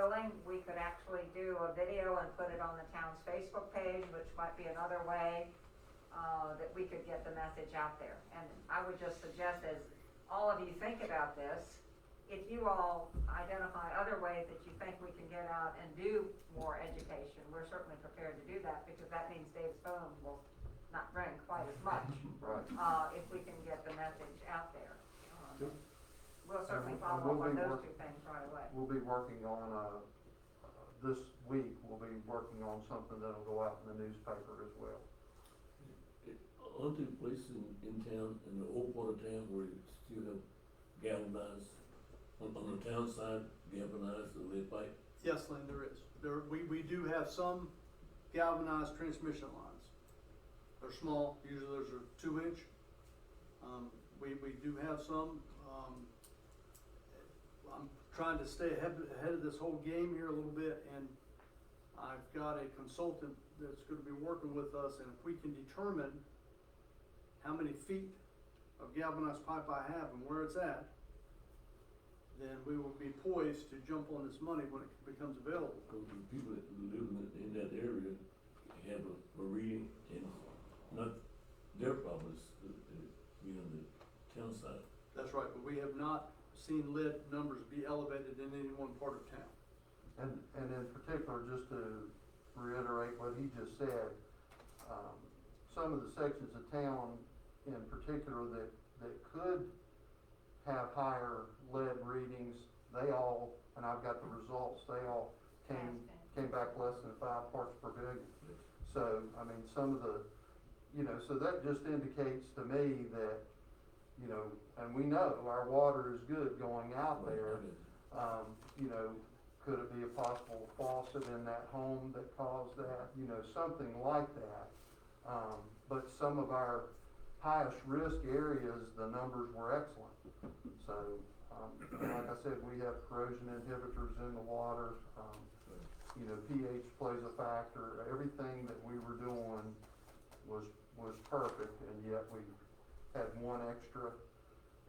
willing, we could actually do a video and put it on the town's Facebook page, which might be another way that we could get the message out there. And I would just suggest, as all of you think about this, if you all identify other ways that you think we can get out and do more education, we're certainly prepared to do that, because that means Dave's phone will not ring quite as much. Right. If we can get the message out there. Good. We'll certainly And follow we'll up on be those work- two things right away. We'll be working on, this week, we'll be working on something that'll go out in the newspaper as well. Aren't there places in town, in the old part of town, where you still have galvanized, on the town side, galvanized lead pipe? Yes, Lynn, there is. We do have some galvanized transmission lines. They're small, usually those are 2-inch. We do have some. I'm trying to stay ahead of this whole game here a little bit, and I've got a consultant that's gonna be working with us, and if we can determine how many feet of galvanized pipe I have and where it's at, then we will be poised to jump on this money when it becomes available. Because the people that live in that area have a reading, and not their problems, the town side. That's right, but we have not seen lead numbers be elevated in any one part of town. And in particular, just to reiterate what he just said, some of the sections of town in particular that could have higher lead readings, they all, and I've got the results, they all came back less than 5 parts per billion. So, I mean, some of the, so that just indicates to me that, and we know our water is good going out there. Could it be a possible faucet in that home that caused that, something like that. But some of our highest risk areas, the numbers were excellent. So, like I said, we have corrosion inhibitors in the water. pH plays a factor. Everything that we were doing was perfect, and yet we had one extra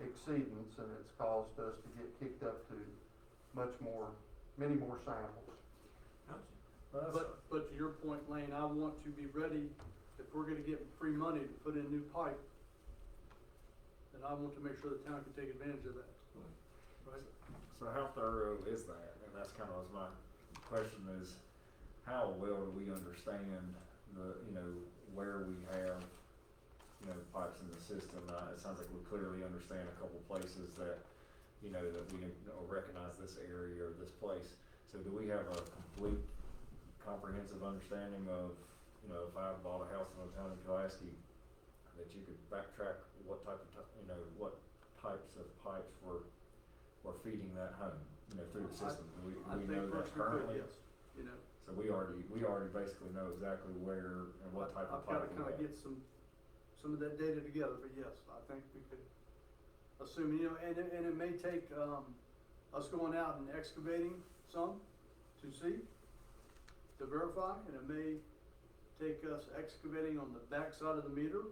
exceedance, and it's caused us to get kicked up to many more samples. But to your point, Lane, I want to be ready, if we're gonna get free money to put in new pipe, then I want to make sure the town can take advantage of that. Right? So how thorough is that? And that's kind of was my question is, how well do we understand where we have, pipes in the system? It sounds like we clearly understand a couple places that, that we recognize this area or this place. So do we have a complete comprehensive understanding of, if I bought a house in the town of Pulaski, that you could backtrack what type of, what types of pipes were feeding that home, through the system? I We think know that first we could, currently. yes, So we already basically know exactly where and what type of I've gotta pipe we kinda have. get some of that data together, but yes, I think we could assume, and it may take, us going out and excavating some to see, to verify, and it may take us excavating on the back side of the meter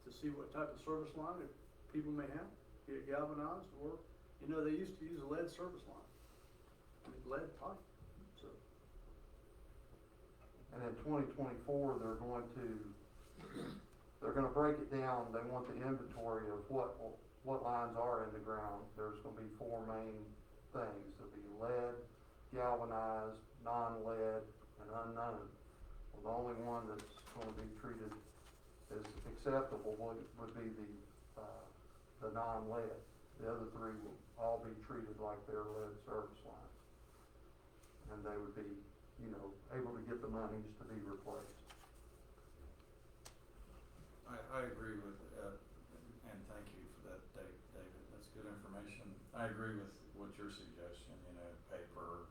to see what type of service line that people may have, be it galvanized or, they used to use a lead service line, lead pipe, so. And in 2024, they're gonna break it down. They want the inventory of what lines are in the ground. There's gonna be 4 main things. There'll be lead, galvanized, non-lead, and unknown. Well, the only one that's gonna be treated as acceptable would be the non-lead. The other 3 will all be treated like their lead service lines. And they would be, able to get the monies to be replaced. I agree with, and thank you for that, David, that's good information. I agree with what your suggestion, paper,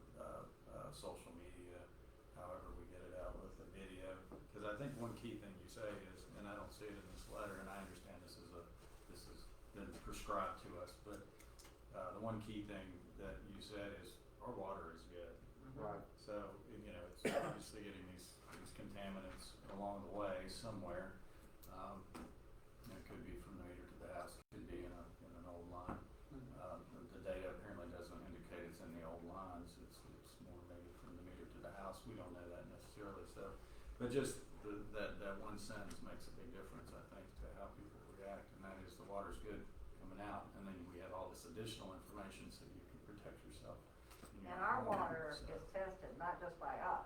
social media, however we get it out with the video. Because I think one key thing you say is, and I don't see it in this letter, and I understand this has been prescribed to us, but the one key thing that you said is our water is good. Right. So, it's obviously getting these contaminants along the way somewhere. It could be from the meter to the house, could be in an old line. The data apparently doesn't indicate it's in the old lines, it's house, we don't know that necessarily, so. But just that one sentence makes a big difference, I think, to how people react, and that is the water's good coming out, and then we have all this additional information so you can protect yourself. in your And our home, water so. is tested, not just by us,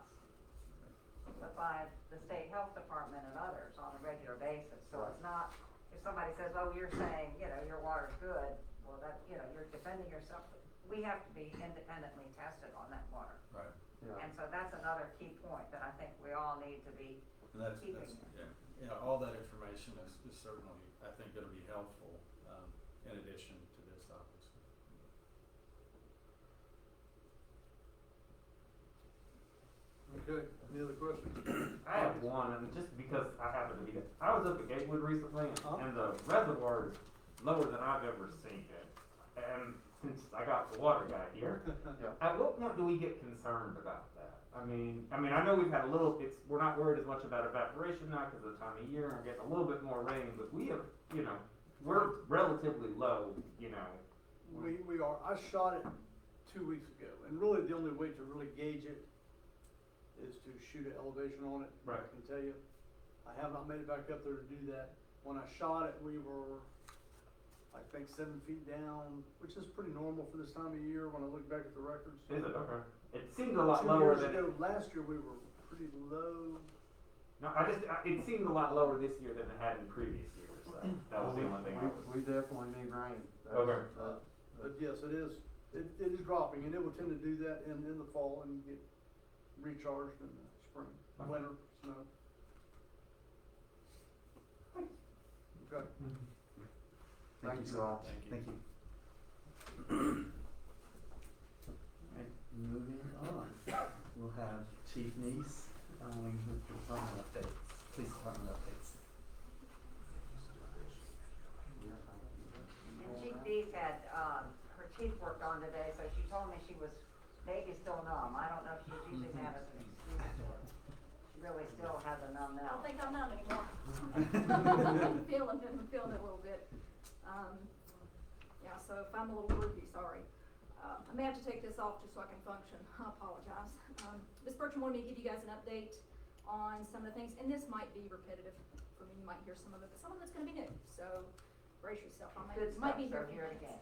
but by the state health department and others on a regular basis. So it's not, if somebody says, oh, you're saying, you know, your water's good, well, that, you know, you're defending yourself. We have to be independently tested on that water. Right, Yeah. And so that's another key point that I think we all need to be and that's, keeping. yeah, all that information is certainly, I think, gonna be helpful, in addition to this, obviously. Okay, any other questions? I have one, and just because I happen to be there. I was up at Gatewood recently, Huh? and the reservoir is lower than I've ever seen it. And since I got the water guy here, at what point do we get concerned about that? I mean, I know we've had a little, we're not worried as much about evaporation now because of the time of year, and we're getting a little bit more rain, but we have, you know, we're relatively low, you know. We are, I shot it 2 weeks ago, and really the only way to really gauge it is to shoot an elevation on it. Right. I can tell you, I have not made it back up there to do that. When I shot it, we were, I think, 7 feet down, which is pretty normal for this time of year when I look back at the records. Is it? Okay. It seemed a lot 2 lower years than. ago, last year, we were pretty low. No, it seemed a lot lower this year than it had in previous years, so that was the only thing I was. We definitely need rain. Okay. But yes, it is dropping, and it will tend to do that in the fall and get recharged in the spring, Okay. winter, snow. Okay. Thank you all. Thank you. Alright, moving on, we'll have Chief Neese, with department updates, police department updates. And Chief Dees had, her teeth worked on today, so she told me she was maybe still numb. I don't know if she's using that as an excuse or she really still has a numb I don't now. think I'm numb anymore. I'm feeling it a little bit. Yeah, so if I'm a little droopy, sorry. I may have to take this off just so I can function. I apologize. Ms. Bertram wanted me to give you guys an update on some of the things, and this might be repetitive for me. You might hear some of it, but some of it's gonna be new. So brace yourself. Good Might stuff, be so here hear it again.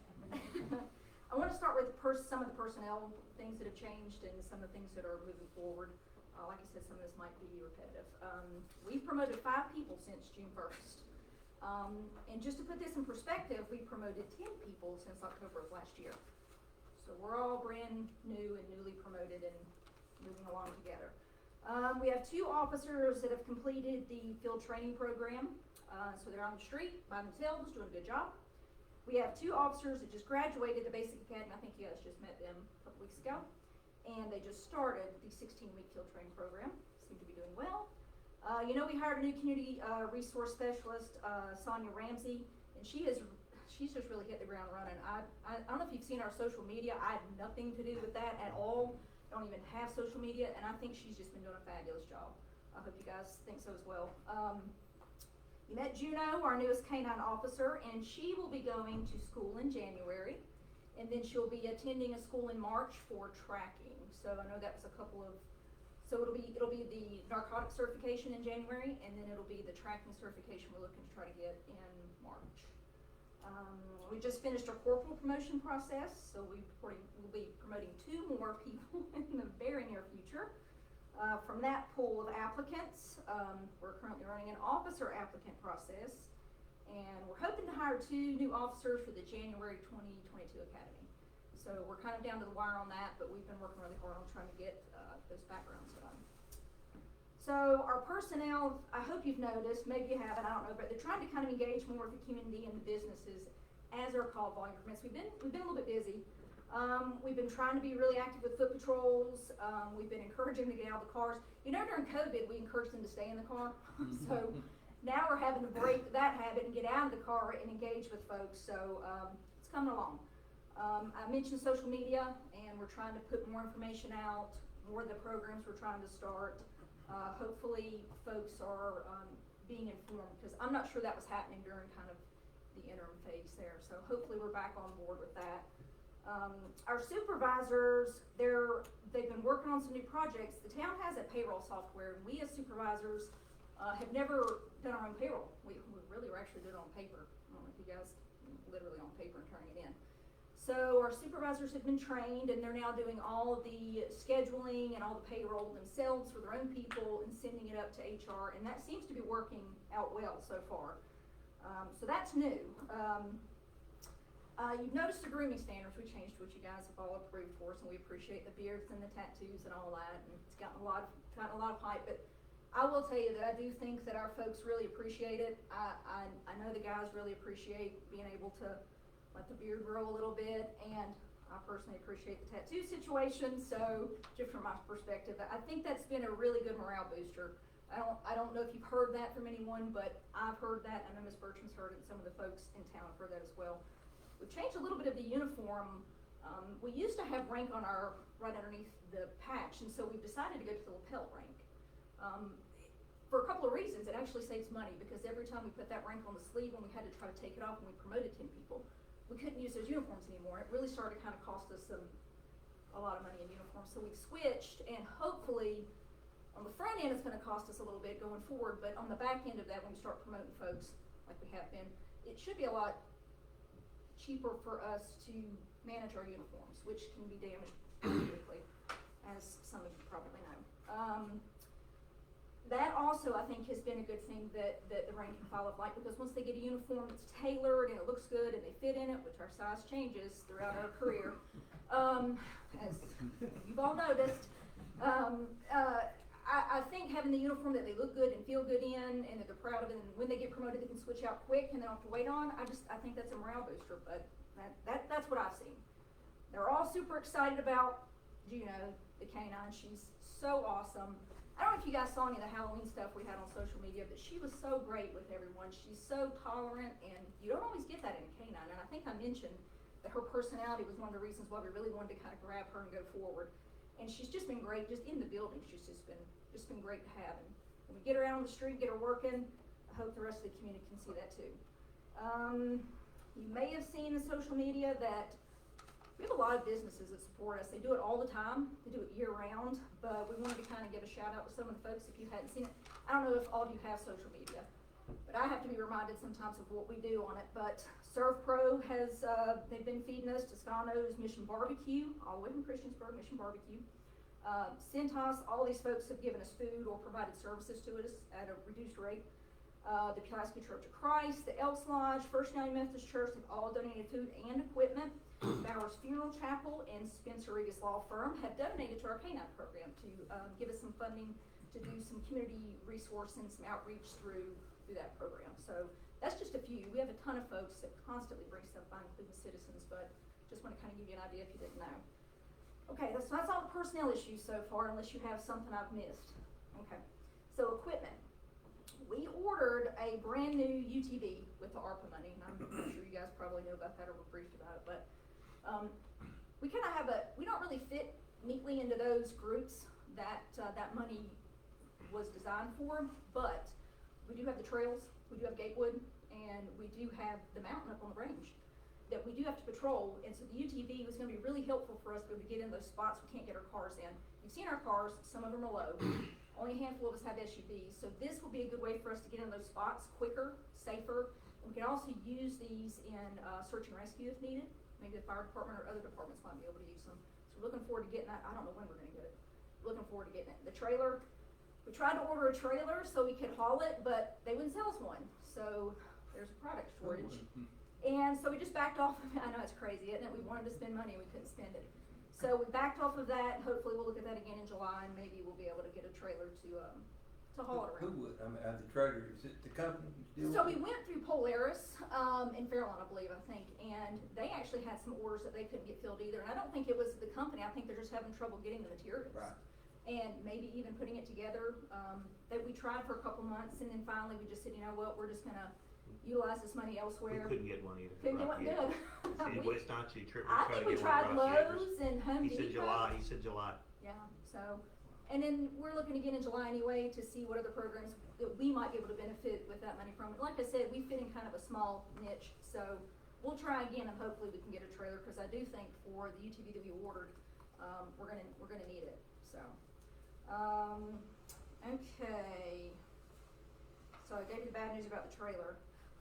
I want to start with some of the personnel things that have changed and some of the things that are moving forward. Like I said, some of this might be repetitive. We've promoted 5 people since June 1st. And just to put this in perspective, we promoted 10 people since October of last year. So we're all brand new and newly promoted and moving along together. We have 2 officers that have completed the field training program. So they're on the street by themselves, doing a good job. We have 2 officers that just graduated the basic academy. I think you guys just met them a couple weeks ago. And they just started the 16-week field training program. Seem to be doing well. We hired a new community resource specialist, Sonia Ramsey, and she's just really hit the ground running. I don't know if you've seen our social media. I have nothing to do with that at all. Don't even have social media, and I think she's just been doing a fabulous job. I hope you guys think so as well. You met Juno, our newest canine officer, and she will be going to school in January, and then she'll be attending a school in March for tracking. So I know that was so it'll be the narcotic certification in January, and then it'll be the tracking certification we're looking to try to get in March. We just finished our corporal promotion process, so we'll be promoting 2 more people in the very near future. From that pool of applicants, we're currently running an officer applicant process, and we're hoping to hire 2 new officers for the January 2022 academy. So we're kind of down to the wire on that, but we've been working really hard on trying to get those backgrounds done. So our personnel, I hope you've noticed, maybe you haven't, I don't know, but they're trying to kind of engage more with the community and the businesses as our call volume permits. We've been a little bit busy. We've been trying to be really active with foot patrols. We've been encouraging them to get out of the cars. During COVID, we encouraged them to stay in the car. So now we're having to break that habit and get out of the car and engage with folks. So it's coming along. I mentioned social media, and we're trying to put more information out, more of the programs we're trying to start. Hopefully folks are being informed, because I'm not sure that was happening during kind of the interim phase there. So hopefully we're back on board with that. Our supervisors, they've been working on some new projects. The town has a payroll software, and we as supervisors, have never done our own payroll. We really were actually doing it on paper. I don't know if you guys, literally on paper and turning it in. So our supervisors have been trained, and they're now doing all of the scheduling and all the payroll themselves for their own people and sending it up to HR, and that seems to be working out well so far. So that's new. You've noticed the grooming standards we changed, which you guys have all approved for us, and we appreciate the beards and the tattoos and all that, and it's gotten a lot of hype, but I will tell you that I do think that our folks really appreciate it. I know the guys really appreciate being able to let the beard grow a little bit, and I personally appreciate the tattoo situation, so just from my perspective, I think that's been a really good morale booster. I don't know if you've heard that from anyone, but I've heard that. I know Ms. Bertram's heard it, and some of the folks in town have heard that as well. We've changed a little bit of the uniform. We used to have rank on our, right underneath the patch, and so we've decided to go to the lapel rank. For a couple of reasons. It actually saves money, because every time we put that rank on the sleeve and we had to try to take it off when we promoted 10 people, we couldn't use those uniforms anymore. It really started to kind of cost us a lot of money in uniforms. So we've switched, and hopefully on the front end it's going to cost us a little bit going forward, but on the back end of that, when we start promoting folks like we have been, it should be a lot cheaper for us to manage our uniforms, which can be damaged pretty quickly, as some of you probably know. That also, I think, has been a good thing that the rank and file have liked, because once they get a uniform that's tailored and it looks good and they fit in it, which our size changes throughout our career, as you've all noticed, I think having the uniform that they look good and feel good in, and that they're proud of it, and when they get promoted they can switch out quick and they don't have to wait on, I think that's a morale booster, but that's what I've seen. They're all super excited about Juno, the canine. She's so awesome. I don't know if you guys saw any of the Halloween stuff we had on social media, but she was so great with everyone. She's so tolerant, and you don't always get that in a canine. And I think I mentioned that her personality was one of the reasons why we really wanted to kind of grab her and go forward. And she's just been great, just in the building. She's just been great to have. And when we get her out on the street, get her working, I hope the rest of the community can see that too. You may have seen in social media that we have a lot of businesses that support us. They do it all the time. They do it year round, but we wanted to kind of give a shout out to some of the folks if you hadn't seen it. I don't know if all of you have social media, but I have to be reminded sometimes of what we do on it. But ServPro has, they've been feeding us. Toscano's, Mission Barbecue, all the way from Christiansburg, Mission Barbecue. Cintas, all these folks have given us food or provided services to us at a reduced rate. The Pulaski Church of Christ, the Elks Lodge, First United Methodist Church have all donated food and equipment. Bowers Funeral Chapel and Spencer Regis Law Firm have donated to our canine program to give us some funding to do some community resource and some outreach through that program. So that's just a few. We have a ton of folks that constantly bring stuff by, including citizens, but just want to kind of give you an idea if you didn't know. Okay, that's all the personnel issues so far, unless you have something I've missed. Okay, so equipment. We ordered a brand new UTV with the ARPA money, and I'm sure you guys probably know about that or were briefed about it, but we kind of have we don't really fit neatly into those groups that that money was designed for, but we do have the trails, we do have Gatewood, and we do have the mountain up on the range that we do have to patrol, and so the UTV was going to be really helpful for us to be able to get in those spots we can't get our cars in. You've seen our cars, some of them are low. Only a handful of us have SUVs, so this will be a good way for us to get in those spots quicker, safer. And we can also use these in search and rescue if needed. Maybe the fire department or other departments might be able to use them. So we're looking forward to getting that. I don't know when we're going to get it. Looking forward to getting it. The trailer, we tried to order a trailer so we could haul it, but they wouldn't sell us one. So there's a product shortage. And so we just backed off. I know it's crazy, isn't it? We wanted to spend money, we couldn't spend it. So we backed off of that. Hopefully we'll look at that again in July, and maybe we'll be able to get a trailer to haul it around. Who would, I mean, the trailer, is it the company deal So with we went through Polaris in Fairlawn, I believe, and they actually had some orders that they couldn't get filled either. And I don't think it was the company. I think they're just having trouble getting the materials. Right. And maybe even putting it together. That we tried for a couple months, and then finally we just said, you know what, we're just gonna utilize this money elsewhere. We couldn't get one either. Couldn't get one, good. In West Dodge, I think we tried Lowe's and Home Depot. He said July. Yeah, so, and then we're looking again in July anyway to see what other programs that we might be able to benefit with that money from. Like I said, we fit in kind of a small niche, so we'll try again and hopefully we can get a trailer, because I do think for the UTV that we ordered, we're gonna need it. so. Okay. So I gave you the bad news about the trailer.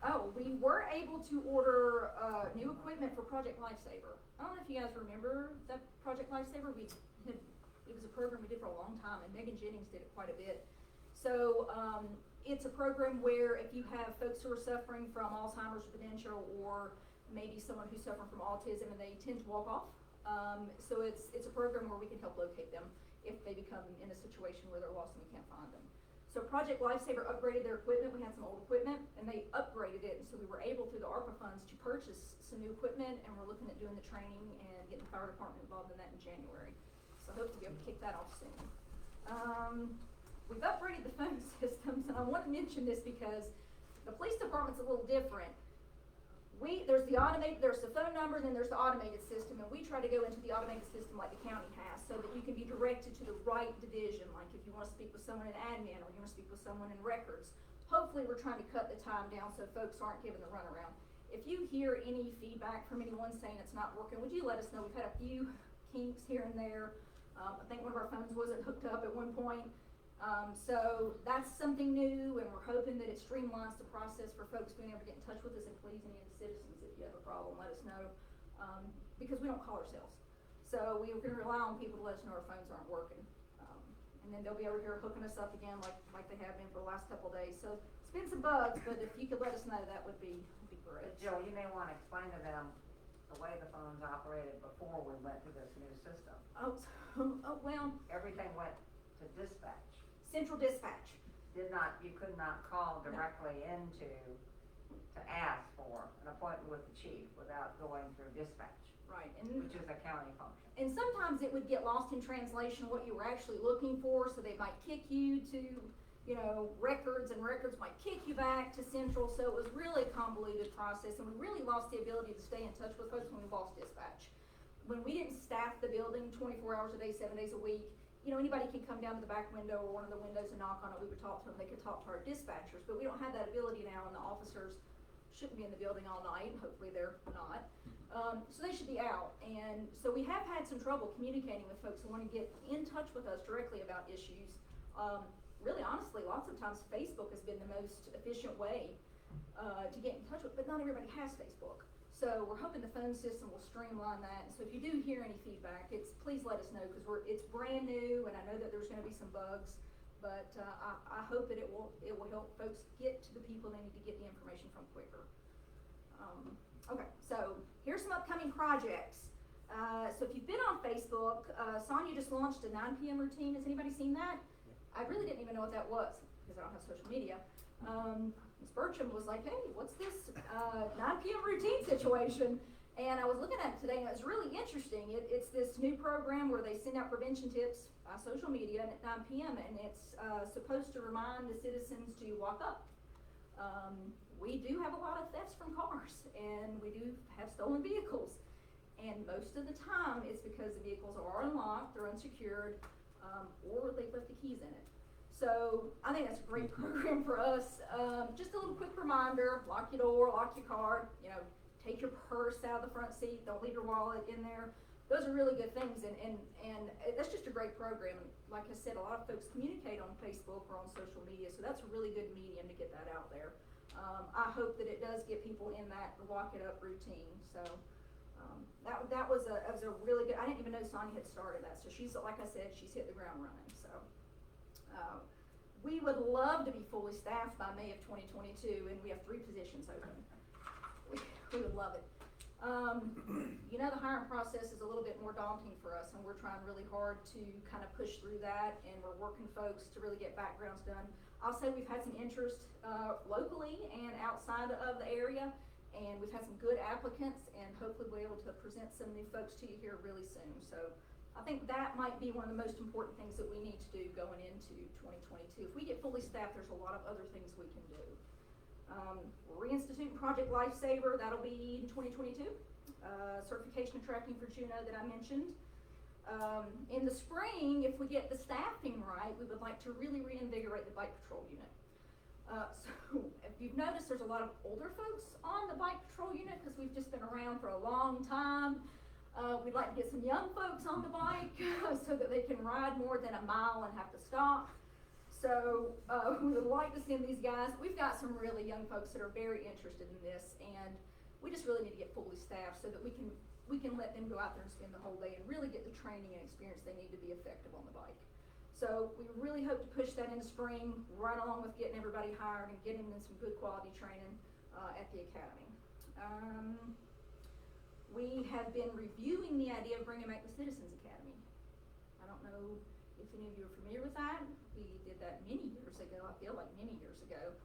Oh, we were able to order, new equipment for Project Lifesaver. I don't know if you guys remember that Project Lifesaver, it was a program we did for a long time, and Megan Jennings did it quite a bit. So, it's a program where if you have folks who are suffering from Alzheimer's, dementia, or maybe someone who's suffering from autism and they tend to walk off, so it's a program where we can help locate them if they become in a situation where they're lost and we can't find them. So Project Lifesaver upgraded their equipment. We had some old equipment, and they upgraded it, and so we were able through the ARPA funds to purchase some new equipment, and we're looking at doing the training and getting the fire department involved in that in January. So I hope to be able to kick that off soon. We've upgraded the phone systems, and I want to mention this because the police department's a little different. There's the phone number, and then there's the automated system, and we try to go into the automated system like the county has, so that you can be directed to the right division, like if you wanna speak with someone in admin, or you wanna speak with someone in records. Hopefully, we're trying to cut the time down so folks aren't given the runaround. If you hear any feedback from anyone saying it's not working, would you let us know? We've had a few kinks here and there. I think one of our phones wasn't hooked up at one point. So that's something new, and we're hoping that it streamlines the process for folks being able to get in touch with us. And please, any of the citizens, if you have a problem, let us know, because we don't call ourselves. So we're gonna rely on people to let us know our phones aren't working. And then they'll be over here hooking us up again like they have been for the last couple of days. So it's been some bugs, but if you could let us know, that would be great. But Jill, you may wanna explain to them the way the phones operated before we went to this new system. Oh, well, Everything went to dispatch. central dispatch. You could not call directly to ask for an appointment with the chief without going through dispatch, Right, which is a county function. and sometimes it would get lost in translation what you were actually looking for, so they might kick you to, records, and records might kick you back to central, so it was really a convoluted process, and we really lost the ability to stay in touch with folks when we lost dispatch. When we didn't staff the building 24 hours a day, 7 days a week, anybody could come down to the back window or one of the windows and knock on it. We would talk to them. They could talk to our dispatchers, but we don't have that ability now, and the officers shouldn't be in the building all night. Hopefully they're not. So they should be out. And so we have had some trouble communicating with folks who want to get in touch with us directly about issues. Really, honestly, lots of times Facebook has been the most efficient way to get in touch with, but not everybody has Facebook. So we're hoping the phone system will streamline that. So if you do hear any feedback, please let us know, because it's brand new, and I know that there's gonna be some bugs, but I hope that it will help folks get to the people they need to get the information from quicker. Okay, so here's some upcoming projects. So if you've been on Facebook, Sonia just launched a 9 p.m. routine. Has anybody seen that? I really didn't even know what that was, because I don't have social media. Ms. Bertram was like, hey, what's this 9 p.m. routine situation? And I was looking at it today, and it was really interesting. It's this new program where they send out prevention tips by social media at 9 p.m., and it's supposed to remind the citizens to walk up. We do have a lot of thefts from cars, and we do have stolen vehicles. And most of the time, it's because the vehicles are unlocked, they're unsecured, or they've left the keys in it. So I think that's a great program for us. Just a little quick reminder: lock your door, lock your car. Take your purse out of the front seat. Don't leave your wallet in there. Those are really good things, and that's just a great program. Like I said, a lot of folks communicate on Facebook or on social media, so that's a really good medium to get that out there. I hope that it does get people in that lock it up routine. So that was a really good. I didn't even know Sonia had started that. So she's, like I said, she's hit the ground running. So we would love to be fully staffed by May of 2022, and we have 3 positions open. We would love it. The hiring process is a little bit more daunting for us, and we're trying really hard to kind of push through that, and we're working folks to really get backgrounds done. I'll say we've had some interest locally and outside of the area, and we've had some good applicants, and hopefully we'll be able to present some new folks to you here really soon. So I think that might be one of the most important things that we need to do going into 2022. If we get fully staffed, there's a lot of other things we can do. We're reinstituting Project Lifesaver. That'll be in 2022. Certification and tracking for Juneau that I mentioned. In the spring, if we get the staffing right, we would like to really reinvigorate the bike patrol unit. So if you've noticed, there's a lot of older folks on the bike patrol unit because we've just been around for a long time. We'd like to get some young folks on the bike so that they can ride more than a mile and have to stop. So we would like to send these guys. We've got some really young folks that are very interested in this, and we just really need to get fully staffed so that we can let them go out there and spend the whole day and really get the training and experience they need to be effective on the bike. So we really hope to push that into spring, right along with getting everybody hired and getting them some good quality training at the academy. We have been reviewing the idea of bringing back the Citizens Academy. I don't know if any of you are familiar with that. We did that many years ago, I feel like many years ago.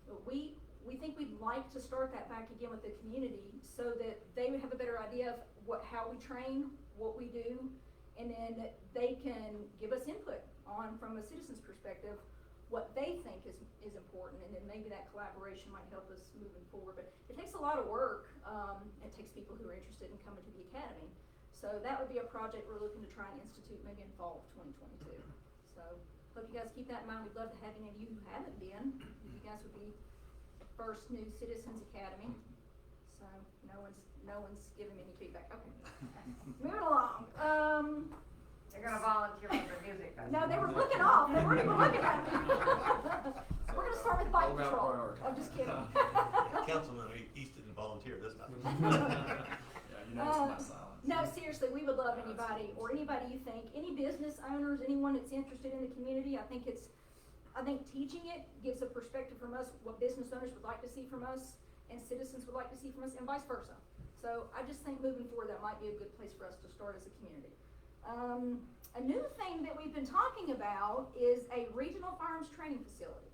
But we think we'd like to start that back again with the community so that they would have a better idea of how we train, what we do, and then they can give us input on, from a citizen's perspective, what they think is important, and then maybe that collaboration might help us moving forward. But it takes a lot of work. It takes people who are interested in coming to the academy. So that would be a project we're looking to try and institute maybe in fall of 2022. So hope you guys keep that in mind. We'd love to have any of you who haven't been. You guys would be the first new Citizens Academy. So no one's giving me any feedback. Okay. Moving along. They're gonna volunteer for the music festival. No, they were looking off. They weren't even looking at me. We're gonna start with bike patrol. I'm just kidding. Councilman East didn't volunteer this time. Yeah, you know, it's my silence. No, seriously, we would love anybody, or anybody you think, any business owners, anyone that's interested in the community. I think teaching it gives a perspective from us, what business owners would like to see from us, and citizens would like to see from us, and vice versa. So I just think moving forward, that might be a good place for us to start as a community. A new thing that we've been talking about is a regional firearms training facility.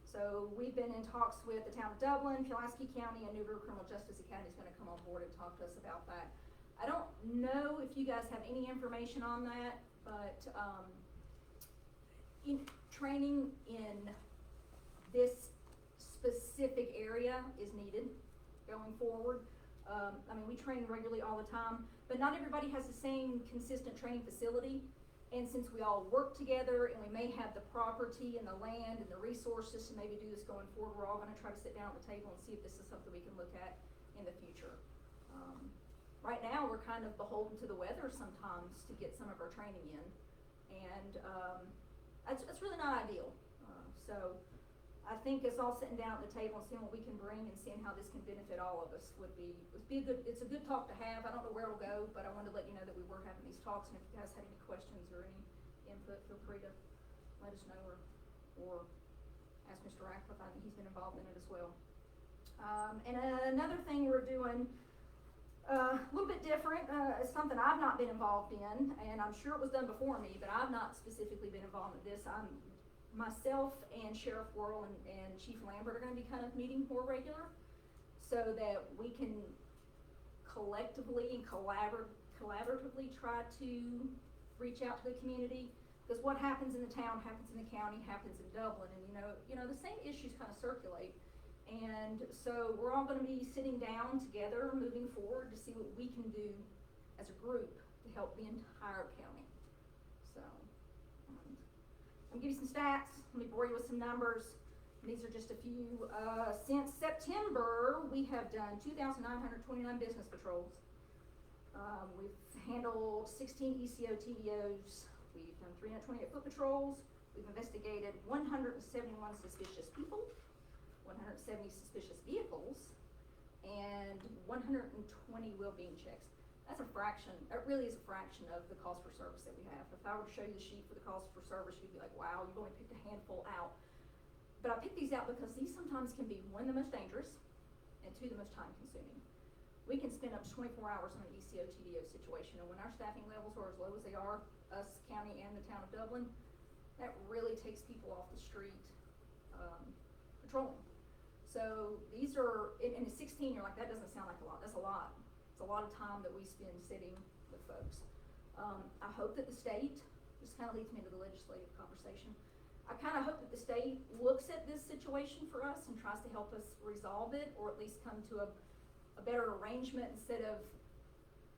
So we've been in talks with the town of Dublin, Pulaski County, and New River Criminal Justice Academy is going to come on board and talk to us about that. I don't know if you guys have any information on that, but training in this specific area is needed going forward. I mean, we train regularly all the time, but not everybody has the same consistent training facility. And since we all work together and we may have the property and the land and the resources to maybe do this going forward, we're all gonna try to sit down at the table and see if this is something we can look at in the future. Right now, we're kind of beholden to the weather sometimes to get some of our training in. And that's really not ideal. So I think us all sitting down at the table and seeing what we can bring and seeing how this can benefit all of us would be it's a good talk to have. I don't know where it'll go, but I wanted to let you know that we were having these talks, and if you guys had any questions or any input, feel free to let us know or ask Mr. Ratcliffe. I think he's been involved in it as well. And another thing we're doing a little bit different, is something I've not been involved in, and I'm sure it was done before me, but I've not specifically been involved in this. Myself and Sheriff Worrell and Chief Lambert are going to be kind of meeting more regular so that we can collectively and collaboratively try to reach out to the community, because what happens in the town happens in the county, happens in Dublin, and you know the same issues kind of circulate. And so we're all going to be sitting down together moving forward to see what we can do as a group to help the entire county. So I'm gonna give you some stats. Let me bore you with some numbers. These are just a few. Since September, we have done 2,929 business patrols. We've handled 16 ECO TDOs. We've done 328 foot patrols. We've investigated 171 suspicious people, 170 suspicious vehicles, and 120 well-being checks. That's a fraction, it really is a fraction of the calls for service that we have. If I were to show you the sheet for the calls for service, you'd be like, wow, you've only picked a handful out. But I picked these out because these sometimes can be, one, the most dangerous, and two, the most time consuming. We can spend up to 24 hours on an ECO TDO situation, and when our staffing levels are as low as they are, us county and the town of Dublin, that really takes people off the street patrolling. So these are, in a 16, you're like, that doesn't sound like a lot. That's a lot. It's a lot of time that we spend sitting with folks. I hope that the state, this kind of leads me to the legislative conversation, I kind of hope that the state looks at this situation for us and tries to help us resolve it, or at least come to a better arrangement instead of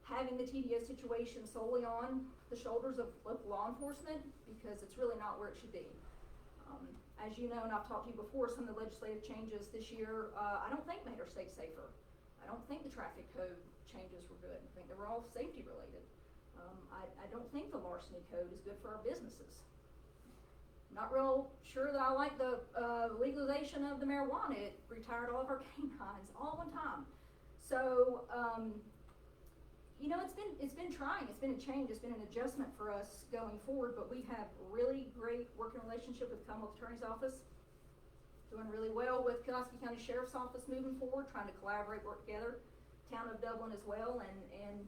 having the TDO situation solely on the shoulders of local law enforcement, because it's really not where it should be. As you know, and I've talked to you before, some of the legislative changes this year, I don't think made our state safer. I don't think the traffic code changes were good. I think they were all safety related. I don't think the larceny code is good for our businesses. Not real sure that I like the legalization of the marijuana. It retired all of our canines all at one time. So, you know, it's been trying. It's been a change. It's been an adjustment for us going forward. But we have really great working relationship with the Commonwealth Attorney's Office. Doing really well with Pulaski County Sheriff's Office moving forward, trying to collaborate, work together. Town of Dublin as well, and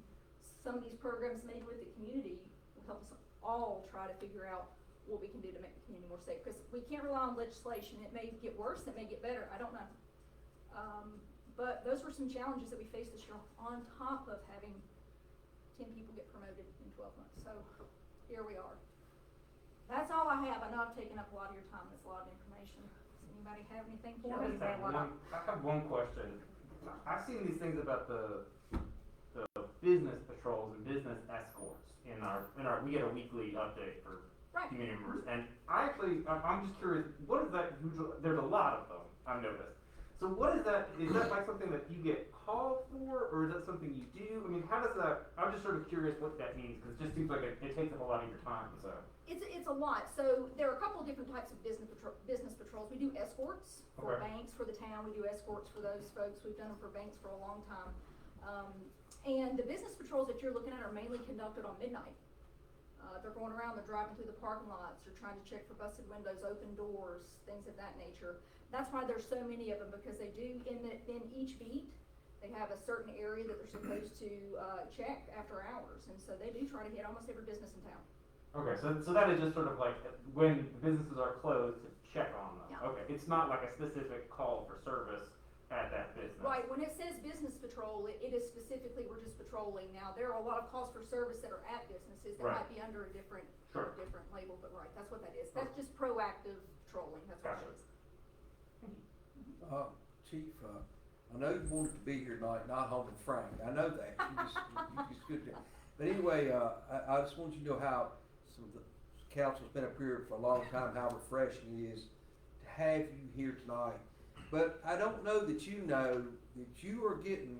some of these programs made with the community will help us all try to figure out what we can do to make the community more safe. Because we can't rely on legislation. It may get worse, it may get better, I don't know. But those were some challenges that we faced this year on top of having 10 people get promoted in 12 months. So here we are. That's all I have. I know I've taken up a lot of your time. That's a lot of information. Does anybody have anything for me? I have one question. I've seen these things about the business patrols and business escorts in our we get a weekly update for Right. community members, and I'm just curious, what is that usually? There's a lot of them, I've noticed. So what is that? Is that like something that you get called for, or is that something you do? I mean, how does that? I'm just sort of curious what that means, because it just seems like it takes up a lot of your time. So It's a lot. So there are a couple of different types of business patrols. We do escorts for Okay. banks for the town. We do escorts for those folks. We've done them for banks for a long time. And the business patrols that you're looking at are mainly conducted on midnight. They're going around, they're driving through the parking lots, they're trying to check for busted windows, open doors, things of that nature. That's why there's so many of them, because they do, in each beat, they have a certain area that they're supposed to check after hours. And so they do try to hit almost every business in town. okay, so that is just sort of like when businesses are closed to check on them. Yeah. Okay, it's not like a specific call for service at that business. Right, when it says business patrol, it is specifically, we're just patrolling. Now, there are a lot of calls for service that are at businesses that Right. might be under a different Sure. label, but right, that's what that is. That's just proactive patrolling, that's what it Gotcha. is. Chief, I know you wanted to be here tonight, not home with Frank, I know that, you just good job. But anyway, I just want you to know how some of the council's been up here for a long time, how refreshing it is to have you here tonight. But I don't know that you know that you are getting,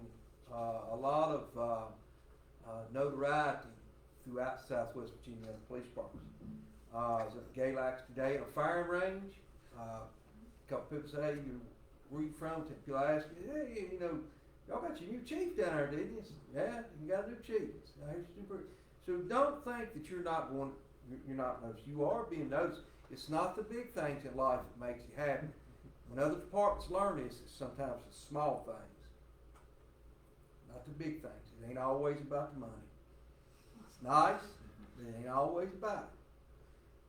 a lot of, notoriety throughout Southwest Virginia and the police department. I was at the Galax today at a firing range, a couple people say, hey, where you from? People ask you, hey, you know, y'all got your new chief down there, didn't you? I said, yeah, you got a new chief. So don't think that you're not noticed. You are being noticed. It's not the big things in life that makes you happy. When other departments learn this, it's sometimes the small things, not the big things. It ain't always about the money. It's nice, but it ain't always about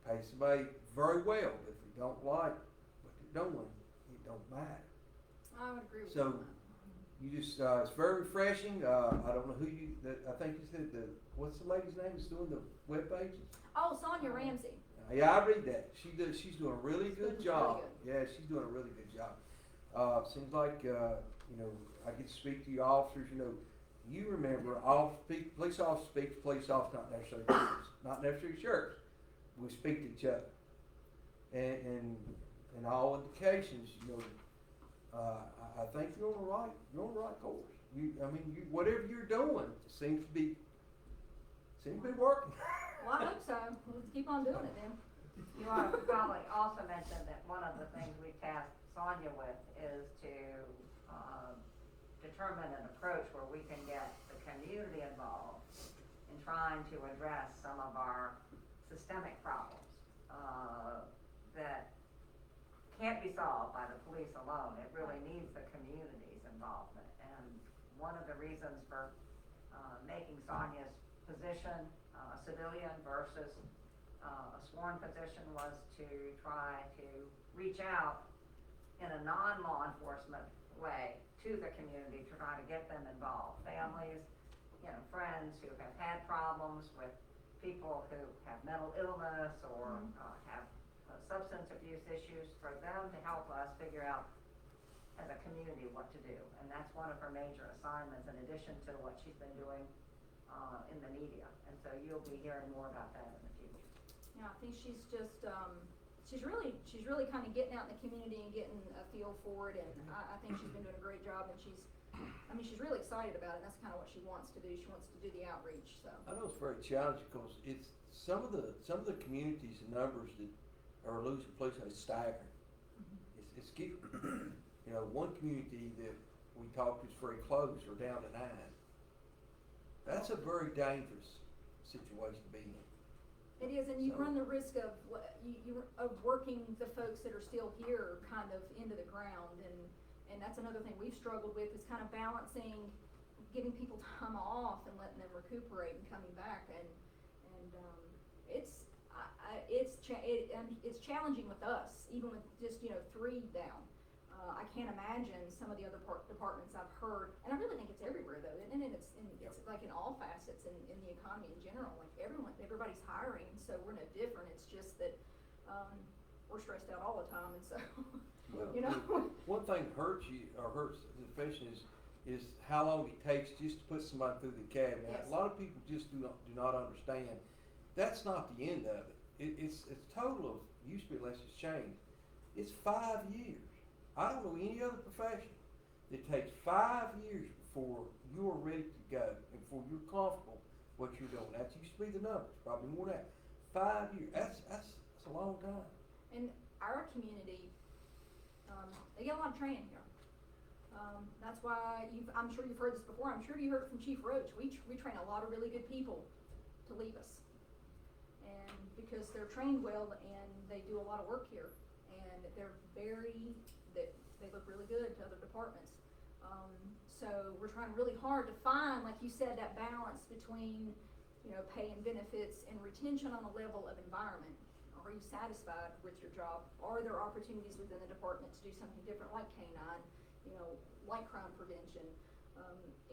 it. Pay somebody very well, but if they don't like what they're doing, it don't matter. I would agree with So, you on that. You just, it's very refreshing. I don't know who I think you said what's the lady's name that's doing the web pages? Oh, Sonia Ramsey. Yeah, I read that. She's doing a really good She's job. really Yeah, she's doing a really good job. Seems like, you know, I get to speak to you officers, you know, you remember police officers speak to police officers, not necessarily sheriffs, not necessarily sheriffs. We speak to each other. And all indications, you know, I think you're on the right course. Whatever you're doing seems to be working. Well, I hope so. Let's keep on doing it then. You ought to probably also mention that one of the things we tasked Sonia with is to determine an approach where we can get the community involved in trying to address some of our systemic problems that can't be solved by the police alone. It really needs the community's involvement. And one of the reasons for making Sonia's position civilian versus a sworn position was to try to reach out in a non-law enforcement way to the community to try to get them involved. Families, you know, friends who have had problems with people who have mental illness or have substance abuse issues, for them to help us figure out as a community what to do. And that's one of her major assignments in addition to what she's been doing in the media. And so you'll be hearing more about that in the future. Yeah, I think she's just, she's really kind of getting out in the community and getting a feel for it, and I think she's been doing a great job, and she's I mean, she's really excited about it, and that's kinda what she wants to do, she wants to do the outreach, so. I know it's very challenging because it's, some of the communities and numbers that are losing police are staggering. It's getting, you know, one community that we talked to is very close, are down to 9. That's a very dangerous situation to be in. It is, and you So- run the risk of, of working the folks that are still here kind of into the ground, and that's another thing we've struggled with, is kind of balancing, giving people time off and letting them recuperate and coming back, and it's challenging with us, even with just, 3 down. I can't imagine some of the other departments I've heard, and I really think it's everywhere though, and it's like in all facets in the economy in general, like everybody's hiring, so we're no different, it's just that, we're stressed out all the time, and so, Well, one thing hurts you, or hurts the profession is how long it takes just to put somebody through the academy. Yes. A lot of people just do not understand. That's not the end of it. It's total of, used to be less it's changed. It's 5 years. I don't know any other profession that takes 5 years before you are ready to go and before you're comfortable what you're doing. That used to be the numbers, probably more than that. 5 years. That's a long time. and our community, they get a lot of training here. That's why I'm sure you've heard this before, I'm sure you heard it from Chief Roach, we train a lot of really good people to leave us. And because they're trained well and they do a lot of work here, and they look really good to other departments. So we're trying really hard to find, like you said, that balance between, pay and benefits and retention on the level of environment. Are you satisfied with your job? Are there opportunities within the department to do something different, like K-9, like crime prevention,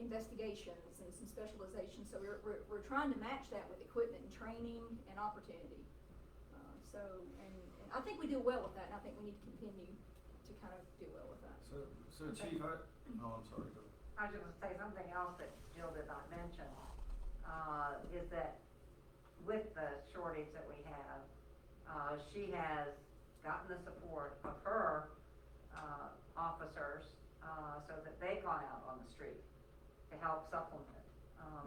investigations, and some specialization? So we're trying to match that with equipment and training and opportunity. And I think we do well with that, and I think we need to continue to kind of do well with that. So Chief, I'm sorry, go ahead. I was just gonna say something else that Jill did not mention, is that with the shortage that we have, she has gotten the support of her, officers, so that they've gone out on the street to help supplement,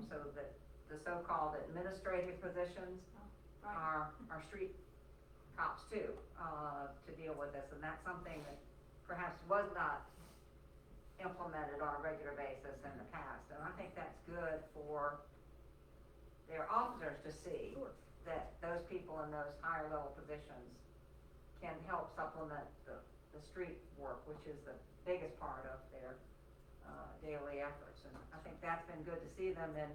so that the so-called administrative positions Right. are street cops too, to deal with this, and that's something that perhaps was not implemented on a regular basis in the past, and I think that's good for their officers to see. Sure. That those people in those higher level positions can help supplement the street work, which is the biggest part of their, daily efforts, and I think that's been good to see them in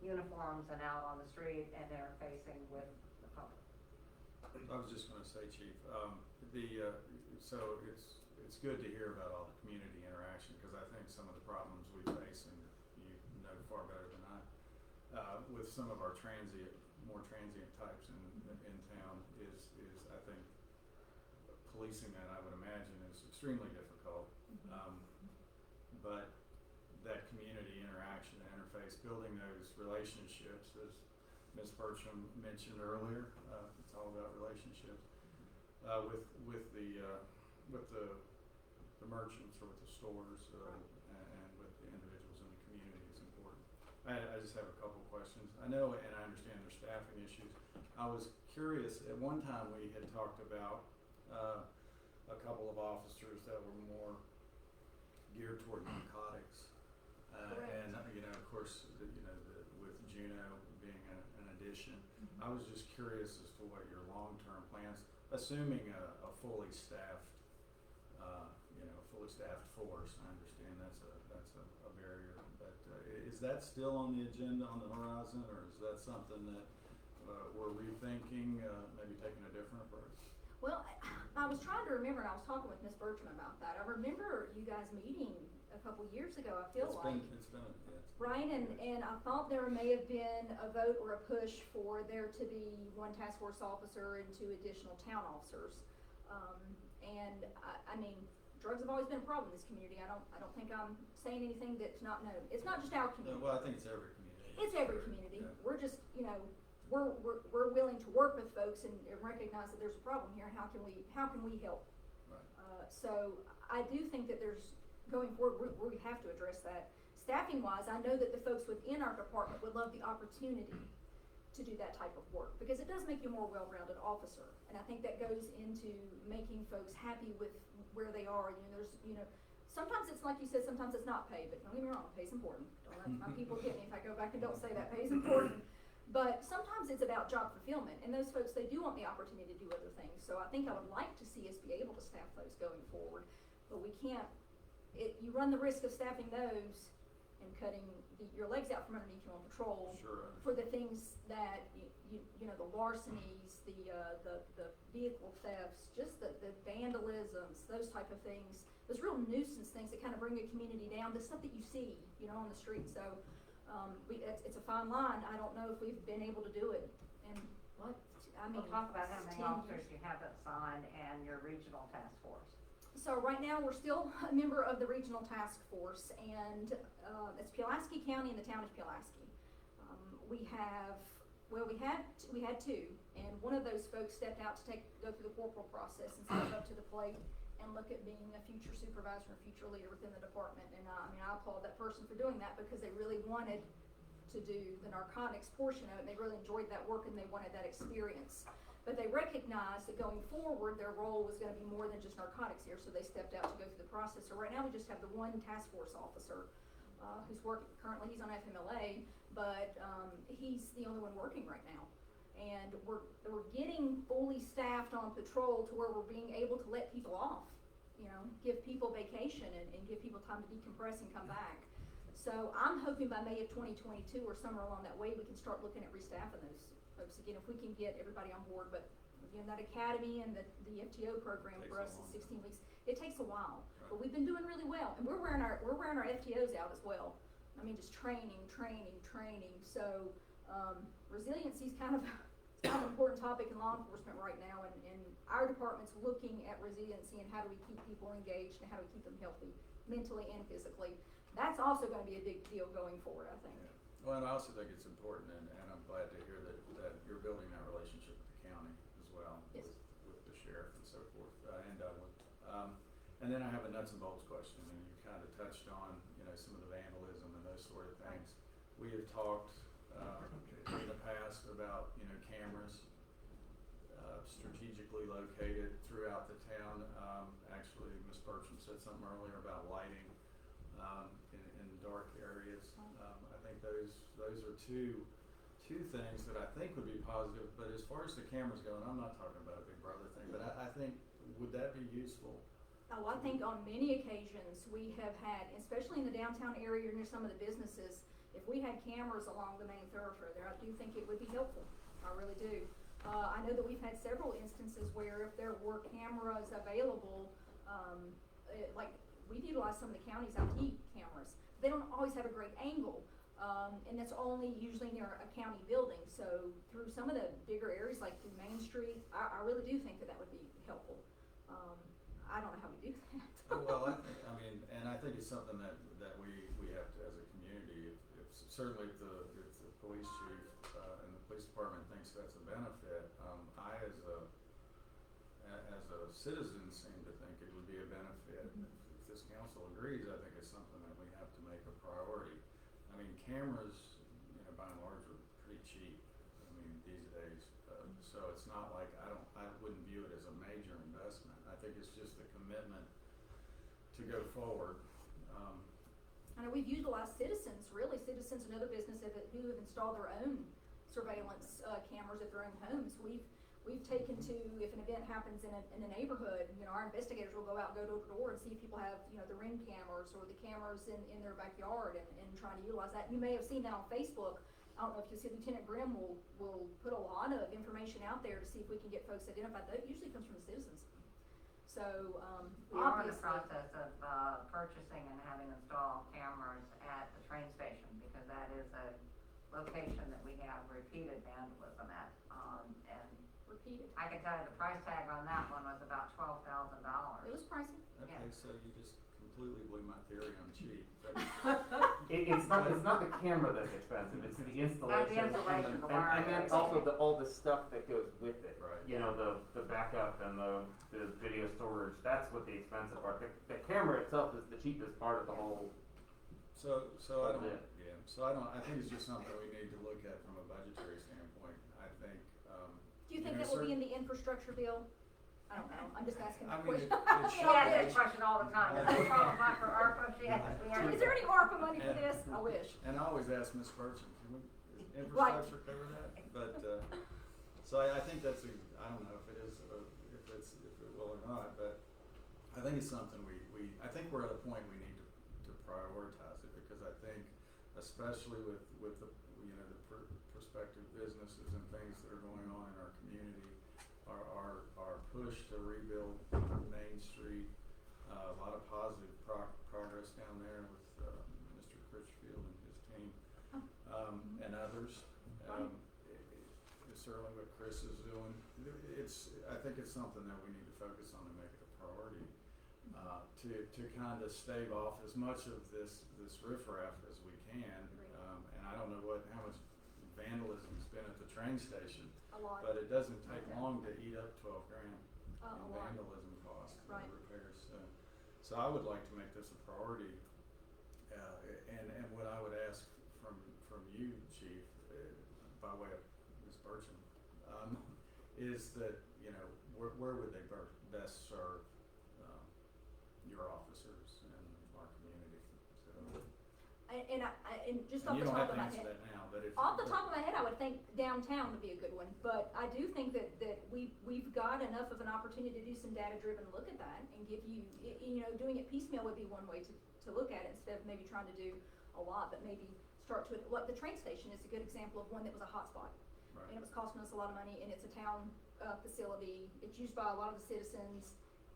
uniforms and out on the street, and they're facing with the public. I was just gonna say, Chief, so it's good to hear about all the community interaction, because I think some of the problems we face, and you know far better than I, with some of our more transient types in town is I think policing that, I would imagine, is extremely difficult. But that community interaction and interface, building those relationships, as Ms. Bertram mentioned earlier, it's all about relationships, with the merchants or with the stores, and with the individuals in the community is important. I just have a couple questions. I know, and I understand there's staffing issues. I was curious, at one time we had talked about, a couple of officers that were more geared toward narcotics. And, of course, with Juno being an addition, I was just curious as to what your long-term plans, assuming a fully staffed, force. I understand that's a barrier, but is that still on the agenda, on the horizon, or is that something that we're rethinking, maybe taking a different approach? Well, I was trying to remember, and I was talking with Ms. Bertram about that. I remember you guys meeting a couple years ago, I feel like. It's been, yeah. Right, and I thought there may have been a vote or a push for there to be 1 task force officer and 2 additional town officers. And I mean, drugs have always been a problem in this community. I don't think I'm saying anything that's not known. It's not just our community. Well, I think it's every community. It's every community. Yeah. We're just, we're willing to work with folks and recognize that there's a problem here, and how can we help? Right. So I do think that there's, going forward, we have to address that. staffing wise, I know that the folks within our department would love the opportunity to do that type of work, because it does make you a more well-rounded officer. And I think that goes into making folks happy with where they are. Sometimes it's like you said, sometimes it's not pay, but don't get me wrong, pay's important. Don't let my people get me if I go back and don't say that pay's important. But sometimes it's about job fulfillment, and those folks, they do want the opportunity to do other things. So I think I would like to see us be able to staff those going forward, but we can't, you run the risk of staffing those and cutting your legs out from underneath you on patrol. Sure. For the things that, the larcenies, the vehicle thefts, just the vandalisms, those type of things, those real nuisance things that kind of bring a community down, the stuff that you see, on the street. So, it's a fine line. I don't know if we've been able to do it. And We'll talk about how many 10 officers years. you have assigned and your regional task force. So right now, we're still a member of the regional task force, and it's Pulaski County and the town of Pulaski. We had two, and one of those folks stepped out to go through the corporal process and step up to the plate and look at being a future supervisor or future leader within the department. And I applaud that person for doing that, because they really wanted to do the narcotics portion of it. They really enjoyed that work and they wanted that experience. But they recognized that going forward, their role was gonna be more than just narcotics here, so they stepped out to go through the process. So right now, we just have the one task force officer, who's currently he's on FMLA, but, he's the only one working right now. And we're getting fully staffed on patrol to where we're being able to let people off, give people vacation and give people time to decompress and come back. So I'm hoping by May of 2022 or somewhere along that way, we can start looking at restaffing those folks again, if we can get everybody on board. But again, that academy and the FTO program for us is 16 weeks. It takes a while, but we've been doing really well, and we're wearing our FTOs out as well. I mean, just training. So resiliency is kind of an important topic in law enforcement right now, and our department's looking at resiliency and how do we keep people engaged and how do we keep them healthy, mentally and physically. That's also going to be a big deal going forward, I think. Yeah. Well, and I also think it's important, and I'm glad to hear that you're building that relationship with the county as well. Yes. With the sheriff and so forth, and Douglas. And then I have a nuts and bolts question, and you kind of touched on, some of the vandalism and those sort of things. We have talked, in the past about, cameras, strategically located throughout the town. Actually, Ms. Bertram said something earlier about lighting, in dark areas. I think those are two things that I think would be positive, but as far as the cameras go, and I'm not talking about a Big Brother thing, but I think, would that be useful? Oh, I think on many occasions we have had, especially in the downtown area near some of the businesses, if we had cameras along the main thoroughfare there, I do think it would be helpful. I really do. I know that we've had several instances where if there were cameras available, like we've utilized some of the county's IT cameras. They don't always have a great angle, and it's only usually near a county building. So through some of the bigger areas, like through Main Street, I really do think that would be helpful. I don't know how we do that. Well, I think it's something that we have to, as a community, certainly if the police chief, and the police department thinks that's a benefit, I as a citizen seem to think it would be a benefit. If this council agrees, I think it's something that we have to make a priority. I mean, cameras, by and large are pretty cheap, these days, so it's not like, I wouldn't view it as a major investment. I think it's just the commitment to go forward. I know we've utilized citizens and other businesses who have installed their own surveillance cameras at their own homes. We've taken to, if an event happens in a neighborhood, our investigators will go out, go door to door and see if people have, the Ring cameras or the cameras in their backyard and trying to utilize that. You may have seen that on Facebook. I don't know if you see Lieutenant Grimm will put a lot of information out there to see if we can get folks identified. That usually comes from the citizens. So, We are in the obviously. process of purchasing and having installed cameras at the train station, because that is a location that we have repeated vandalism at, and Repeated. I can tell you the price tag on that one was about $12,000. It was pricey. Okay, so you just completely blew my theory on cheap. It's not the camera that's expensive, it's the installation. installation, and the wiring. then also all the stuff that goes with it. Right. The backup and the video storage, that's what the expensive part. The camera itself is the cheapest part of the whole So I think it's just something we need to look at from a budgetary standpoint. I think, Do you think know, that will be in certain- the infrastructure bill? I don't know, I'm just asking I a mean, question. it She should asks be. that question all the time, is there a problem for ARPA? She asks, we answer Is there any ARPA money for Yeah. this? I wish. And I always ask Ms. Burcham, can we, is infrastructure cover that? But, so I think that's I don't know if it is, if it will or not, but I think it's something I think we're at a point we need to prioritize it, because I think, especially with the, you know, the prospective businesses and things that are going on in our community, our push to rebuild Main Street, a lot of positive progress down there with, Mr. Critchfield and his team, and others. Certainly what Chris is doing, I think it's something that we need to focus on and make it a priority, to kind of stave off as much of this riffraff as we can. And I don't know how much vandalism's been at the train station, A lot. but it doesn't take long to eat up $12 grand A in lot. vandalism costs Right. and repairs. So I would like to make this a priority, and what I would ask from you, Chief, by way of Ms. Burcham, is that, you know, where would they best serve your officers and our community? So, And just and off you the don't top have of to my answer head. that now, but if Off the top of my head, I would think downtown would be a good one, but I do think that we've got enough of an opportunity to do some data-driven look at that and give you, you know, doing it piecemeal would be one way to look at it, instead of maybe trying to do a lot, but maybe start to, like, the train station is a good example of one that was a hotspot. Right. And it was costing us a lot of money, and it's a town, facility, it's used by a lot of the citizens,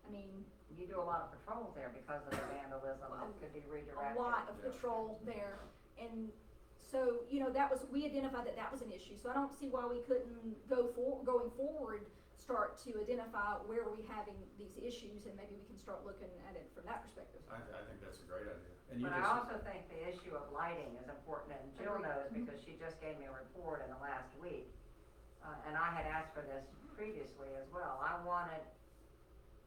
I mean, You do a lot of patrols there because of the vandalism that could be a redirected. lot of Yeah. patrol there, and so, you know, we identified that was an issue, so I don't see why we couldn't going forward, start to identify where are we having these issues, and maybe we can start looking at it from that perspective. I think that's a great idea. And you But I just- also think the issue of lighting is important, and Jill Agreed. knows because she just gave me a report in the last week. And I had asked for this previously as well. I wanted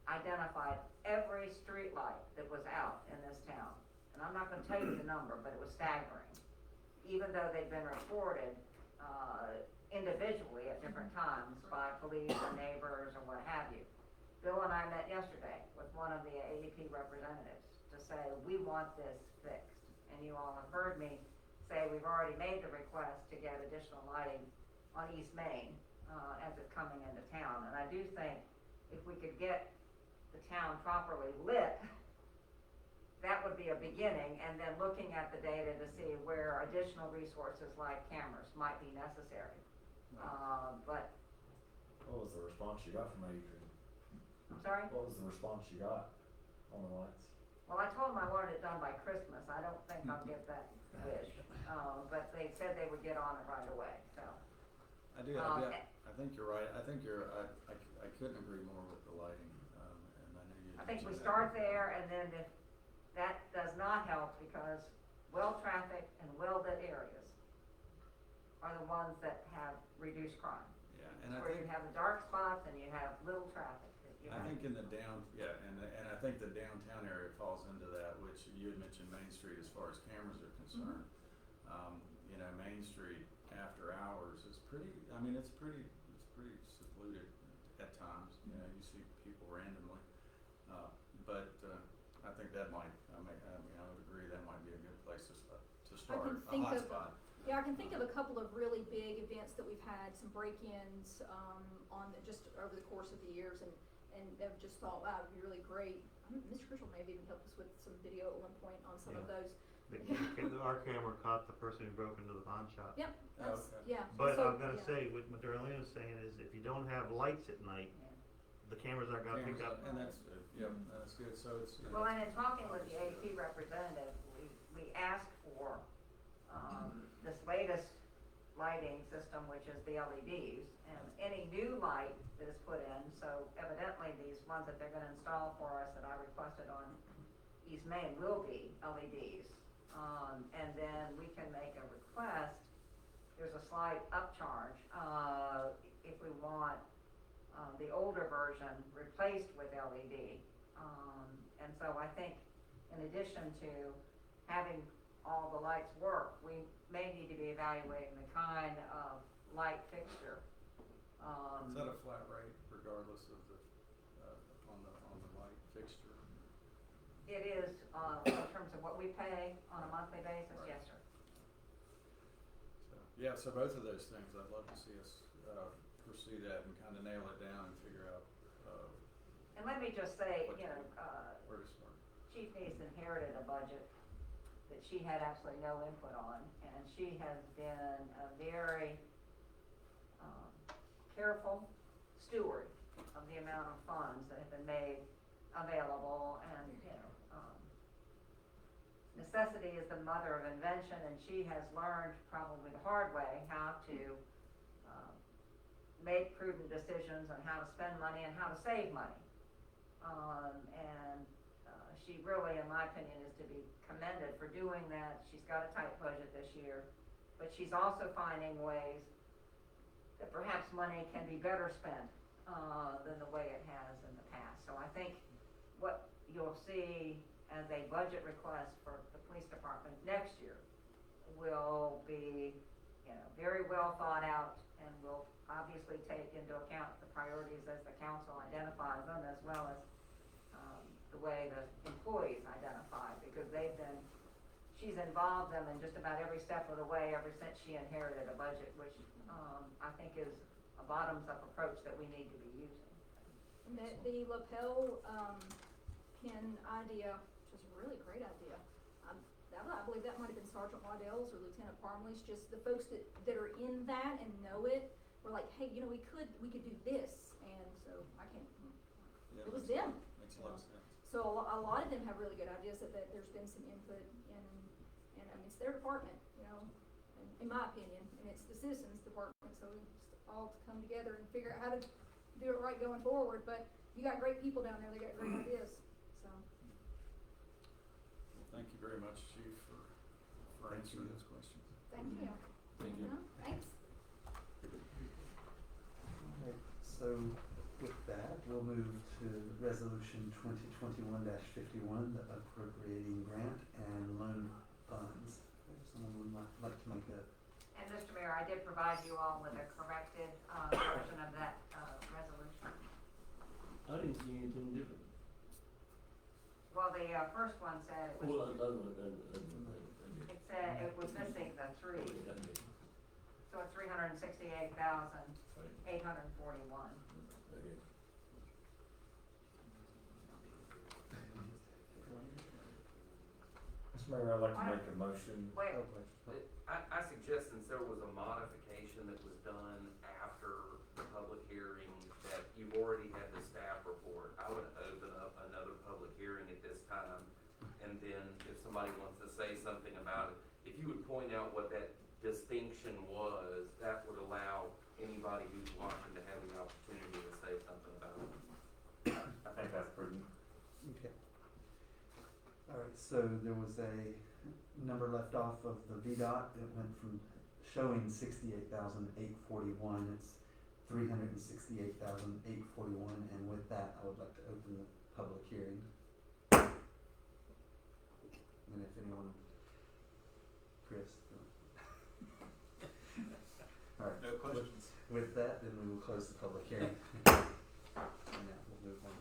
identified every street light that was out in this town. And I'm not gonna tell you the number, but it was staggering. Even though they'd been reported, individually at different times by police or neighbors or what have you. Bill and I met yesterday with one of the AEP representatives to say, we want this fixed. And you all have heard me say we've already made the request to get additional lighting on East Main, as it's coming into town. And I do think if we could get the town properly lit, that would be a beginning, and then looking at the data to see where additional resources like cameras might be necessary. But, What was the response you got from Adrian? I'm sorry? What was the response you got on the lights? Well, I told them I wanted it done by Christmas. I don't think I'll get that wish. But they said they would get on it right away, so. I think you're right. I couldn't agree more with the lighting, and I know you. I think we mentioned that start before. there, and then if that does not help, because well-trafficked and well-lit areas are the ones that have reduced crime. Yeah, and I Where think, you have the dark spots and you have little traffic. I think in the and I think the downtown area falls into that, which you had mentioned Main Street as far as cameras are concerned. You know, Main Street after hours is pretty secluded at times. You know, you see people randomly. But I think that I would agree that might be a good place to start, a hotspot. Yeah, I can think of a couple of really big events that we've had, some break-ins, just over the course of the years, and they've just thought, wow, it'd be really great. Mr. Critchfield may have even helped us with some video at one point on some of those. Our camera caught the person who broke into the pawn shop. Yep, that's, Okay. yeah. But So, I'm gonna yeah. say, what Darlene was saying is, if you don't have lights at night, the cameras aren't gonna pick up. And that's good. So it's. Well, and in talking with the AP representative, we asked for, this latest lighting system, which is the LEDs, and any new light that is put in, so evidently these ones that they're gonna install for us that I requested on East Main will be LEDs. And then we can make a request, there's a slight upcharge, if we want, the older version replaced with LED. And so I think in addition to having all the lights work. We may need to be evaluating the kind of light fixture. Is that a flat rate regardless of the, on the light fixture? It is, in terms of what we pay on a monthly basis, Right. yes, sir. So, yeah, so both of those things, I'd love to see us, pursue that and kinda nail it down and figure out, And let me just say, What you know, where to start. Chief Neese inherited a budget that she had absolutely no input on, and she has been a very careful steward of the amount of funds that have been made available, and, you know, necessity is the mother of invention, and she has learned probably the hard way how to make prudent decisions on how to spend money and how to save money. She really, in my opinion, is to be commended for doing that. She's got a tight budget this year, but she's also finding ways that perhaps money can be better spent than the way it has in the past. So I think what you'll see as a budget request for the police department next year will be, you know, very well thought out, and will obviously take into account the priorities as the council identifies them, as well as the way the employees identify, because she's involved them in just about every step of the way ever since she inherited a budget, which I think is a bottoms-up approach that we need to be using. And the lapel, pin idea, which is a really great idea. I believe that might have been Sergeant Waddell's or Lieutenant Parmley's, just the folks that are in that and know it, were like, hey, you know, we could do this, and so Yeah, it was makes- them. Makes a lot of sense. So a lot of them have really good ideas that there's been some input in, and I mean, it's their department, you know, in my opinion, and it's the citizens' department, so we just all to come together and figure out how to do it right going forward, but you got great people down there, they got great ideas, so. Well, thank you very much, Chief, for answering those questions. Thank you. Thank you. Thanks. Alright, so with that, we'll move to resolution 2021-51, the appropriating grant and loan funds. If someone would like to make a, And Mr. Mayor, I did provide you all with a corrected version of that resolution. I didn't see anything different. Well, the first one said it Well, was, I it said it was missing the three, did. so it's $368,841. Okay. Mr. Mayor, I'd like to make a motion. Wait, I suggest, since there was a modification that was done after the public hearing, that you've already had the staff report, I would open up another public hearing at this time. And then if somebody wants to say something about it, if you would point out what that distinction was, that would allow anybody who's watching to have the opportunity to say something about it. I think that's prudent. okay. Alright, so there was a number left off of the VDOT, it went from showing 68,841, it's 368,841, and with that, I would like to open the public hearing. And if anyone, Chris, alright. No questions. With that, then we will close the public hearing. And now we'll move on.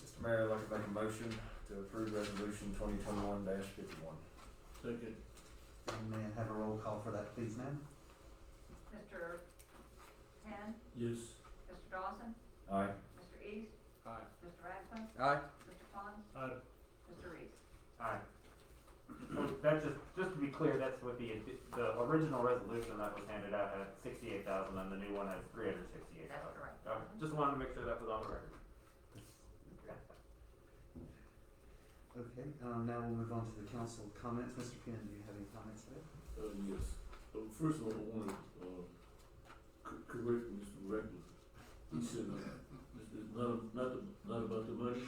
Mr. Mayor, I'd like to make a motion to approve resolution 2021-51. Second. And may I have a roll call for that, please, ma'am? Mr. Penn, Yes. Mr. Dawson, Aye. Mr. East, Aye. Mr. Radcliffe, Aye. Mr. Pons, Mr. Reese. Aye. So that just to be clear, that's with the original resolution that was handed out had 68,000 and the new one has 368,000. That's correct. Just wanted to make sure that was on the record. Okay, now we'll move on to the council comments. Mr. Penn, do you have any comments today? Yes. First of all, I want to correct Mr. Radcliffe. He said, it's not about the money.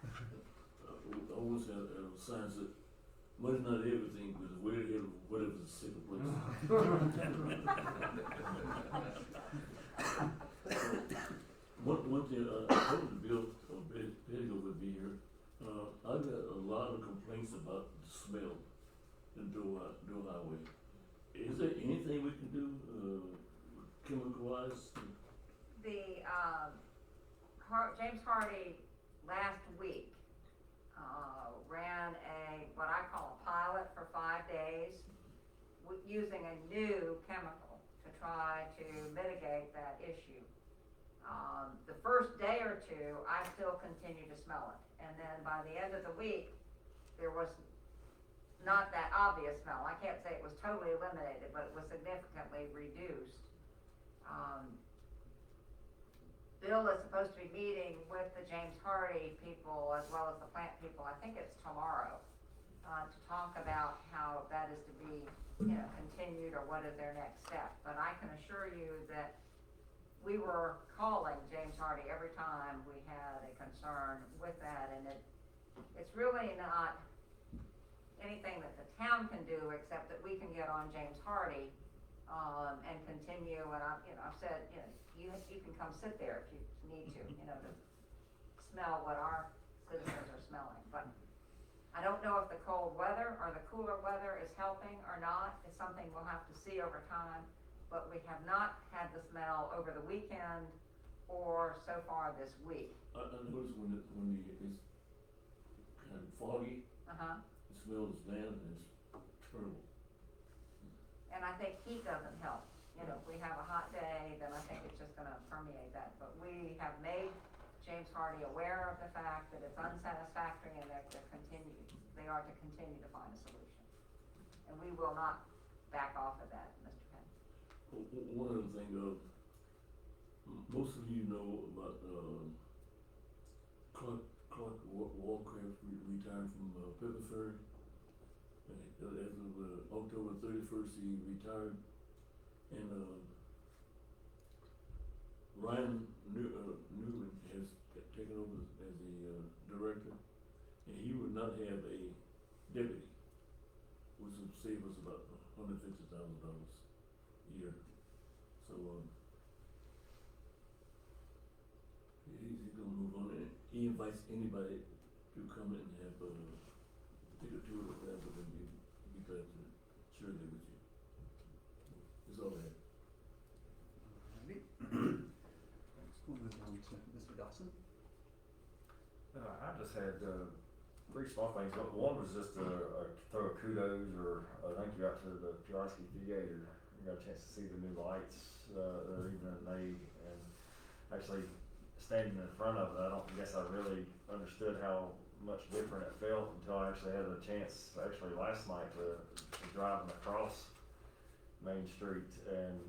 I always have signs that money's not everything, but it's way ahead of whatever's the second place. One thing, I hope the bill, Petticoat would be here. I've got a lot of complaints about the smell in Dual Highway. Is there anything we can do, chemical wise? The, James Hardy last week, ran what I call a pilot for 5 days, using a new chemical to try to mitigate that issue. The first day or two, I still continued to smell it, and then by the end of the week, there was not that obvious smell. I can't say it was totally eliminated, but it was significantly reduced. Bill is supposed to be meeting with the James Hardy people as well as the plant people, I think it's tomorrow, to talk about how that is to be, continued or what is their next step. But I can assure you that we were calling James Hardy every time we had a concern with that, and it's really not anything that the town can do, except that we can get on James Hardy, and continue, and I've said, you can come sit there if you need to, to smell what our citizens are smelling. But I don't know if the cold weather or the cooler weather is helping or not. It's something we'll have to see over time, but we have not had the smell over the weekend or so far this week. I noticed when it's kind of foggy, Uh-huh. the smell is bad and it's terrible. And I think heat doesn't help. If we have a hot day, then I think it's just gonna permeate that. But we have made James Hardy aware of the fact that it's unsatisfactory and that they are to continue to find a solution. And we will not back off of that, Mr. Penn. One other thing, most of you know about, Clark Wallcraft retired from, Pepper Ferry. As of, October 31st, he retired. And, Ryan Newman has taken over as the, director, and he would not have a deputy, which would save us about $150,000 a year. So, he's gonna move on, and he invites anybody to come in and have, take a tour of that, but then be glad to share that with you. That's all I have. Alrighty. We'll move on to Mr. Dawson. I just had, 3 small things. One was just throw a kudos or a thank you out to the Pulaski Theater. I got a chance to see the new lights, the evening and they, and actually standing in front of it, I don't guess I really understood how much different it felt until I actually had a chance, last night, to driving across Main Street, and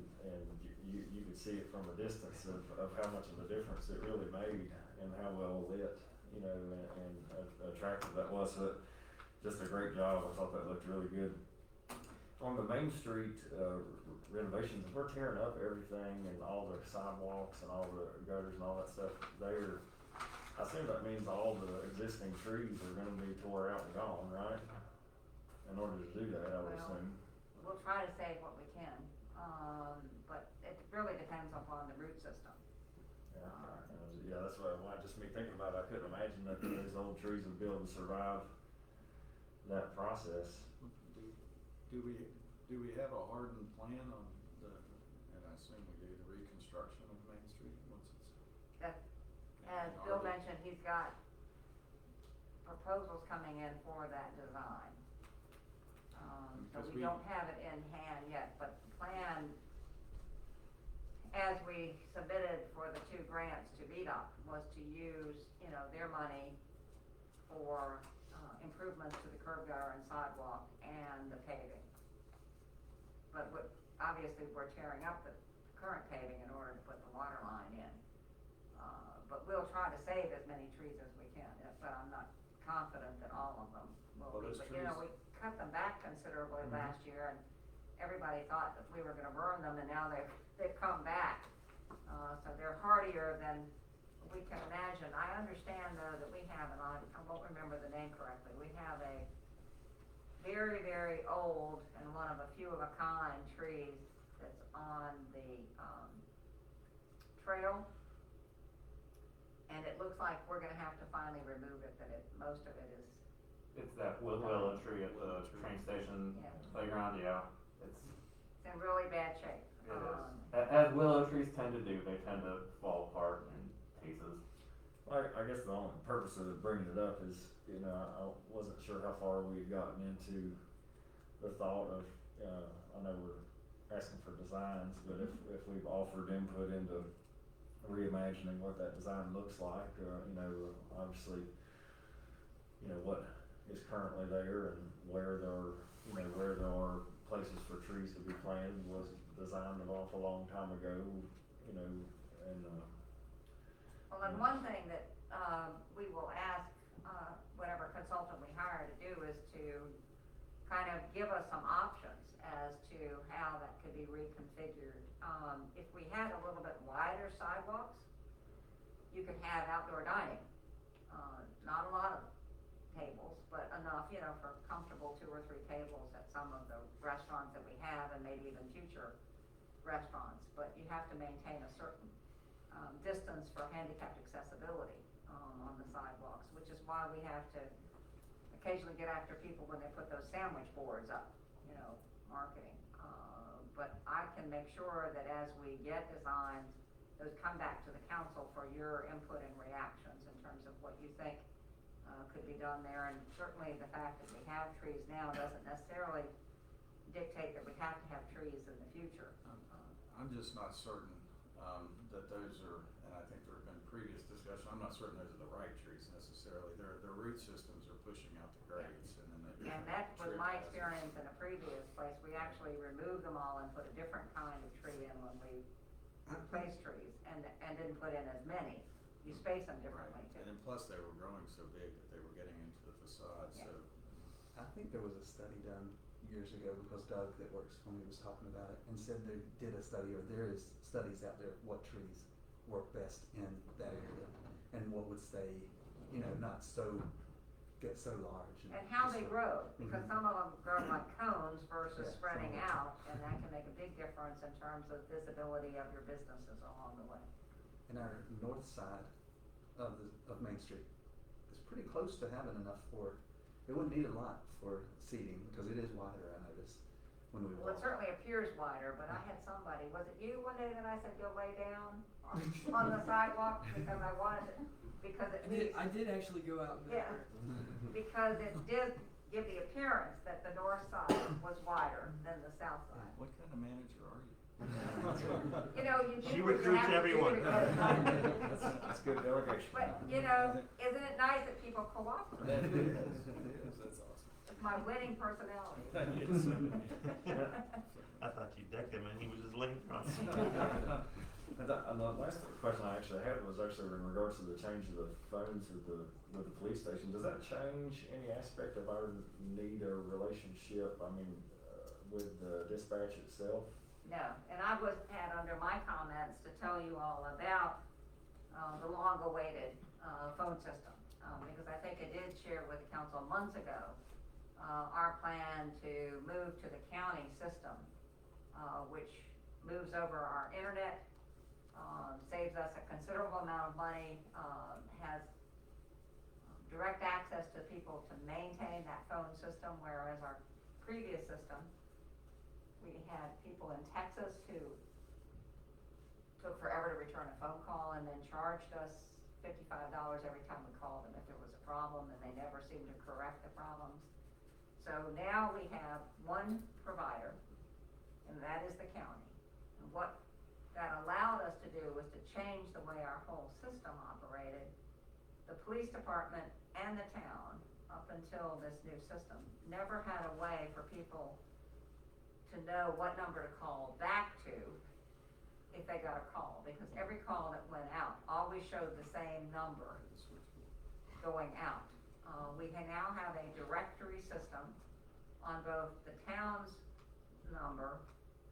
you could see it from a distance of how much of a difference it really made and how well lit, and attractive that was. So just a great job. I thought that looked really good. On the Main Street renovations, we're tearing up everything and all the sidewalks and all the gutters and all that stuff there. I assume that means all the existing trees are gonna be tore out and gone, right? In order to do that, I would Well, assume. We'll try to save what we can, but it really depends upon the root system. Yeah, that's what just me thinking about it, I couldn't imagine that these old trees would be able to survive that process. Do we have a hardened plan on and I assume we do, the reconstruction of Main Street once it's. As Bill mentioned, he's got proposals coming in for that design. So Because we don't have it in hand yet, but the plan, as we submitted for the 2 grants to VDOT, was to use, their money for improvements to the curb gutter and sidewalk and the paving. But obviously, we're tearing up the current paving in order to put the water line in. But we'll try to save as many trees as we can, but I'm not confident that all of them will be. Well, those But, trees- we cut them back considerably last year, and everybody thought that we were gonna burn them, and now they've come back. So they're hardier than we can imagine. I understand, though, that we have, and I won't remember the name correctly, we have a very, very old and one of a few of a kind trees that's on the, trail. And it looks like we're gonna have to finally remove it, most of it is It's that willow tree at Willow the tree. train station Yeah. playground, yeah. It's, It's in really bad shape. it is. As willow trees tend to do, they tend to fall apart in pieces. I guess the only purpose of bringing it up is, you know, I wasn't sure how far we had gotten into the thought of, I know we're asking for designs, but if we've offered input into reimagining what that design looks like, you know, obviously, you know, what is currently there and where there are places for trees to be planted was designed an awful long time ago, you know, and, Well, and one thing that, we will ask, whatever consultant we hire to do is to kind of give us some options as to how that could be reconfigured. If we had a little bit wider sidewalks, you could have outdoor dining. Not a lot of tables, but enough, you know, for comfortable 2 or 3 tables at some of the restaurants that we have and maybe even future restaurants. But you have to maintain a certain distance for handicapped accessibility on the sidewalks, which is why we have to occasionally get after people when they put those sandwich boards up, you know, marketing. But I can make sure that as we get designs, those come back to the council for your input and reactions in terms of what you think could be done there. And certainly the fact that we have trees now doesn't necessarily dictate that we have to have trees in the future. I'm just not certain, that those are, and I think there have been previous discussion, I'm not certain those are the right trees necessarily. Their root systems are pushing out the grades and then they. And that was trip my hazards. experience in a previous place. We actually removed them all and put a different kind of tree in when we replaced trees and didn't put in as many. You space them differently Right. too. And then plus they were growing so big that they were getting into the facade, Yeah. so. I think there was a study done years ago because Doug that works for me was talking about it and said they did a study, or there is studies out there of what trees work best in that area and what would stay, you know, not get so large. And how they so- grow, because Mhm. some of them grow like cones versus Yeah, spreading some of them. out, and that can make a big difference in terms of visibility of your businesses along the way. And our north side of Main Street is pretty close to having enough it wouldn't need a lot for seating because it is wider, I noticed, when we Well, it walk. certainly appears wider, but I had somebody, was it you one day that I said you'll lay down on the sidewalk because I wanted it, because it needs. I did actually go out and Yeah, because it did give the appearance that the north side was wider than the south side. What kind of manager are you? You know, you She do what you recruits have to do everyone. because- that's good delegation. But, you know, isn't it nice that people cooperate? That is, that's awesome. It's my winning personality. I thought you decked him and he was just laying across. And the last question I actually had was actually in regards to the change of the phones with the police station. Does that change any aspect of our need or relationship, with the dispatch itself? No, and I had under my comments to tell you all about, the long-awaited, phone system. Because I think I did share with the council months ago, our plan to move to the county system, which moves over our internet, saves us a considerable amount of money, has direct access to people to maintain that phone system, whereas our previous system, we had people in Texas who took forever to return a phone call and then charged us $55 every time we called them if there was a problem, and they never seemed to correct the problems. So now we have one provider, and that is the county. And what that allowed us to do was to change the way our whole system operated. The police department and the town, up until this new system, never had a way for people to know what number to call back to if they got a call, because every call that went out always showed the same number going out. We can now have a directory system on both the town's number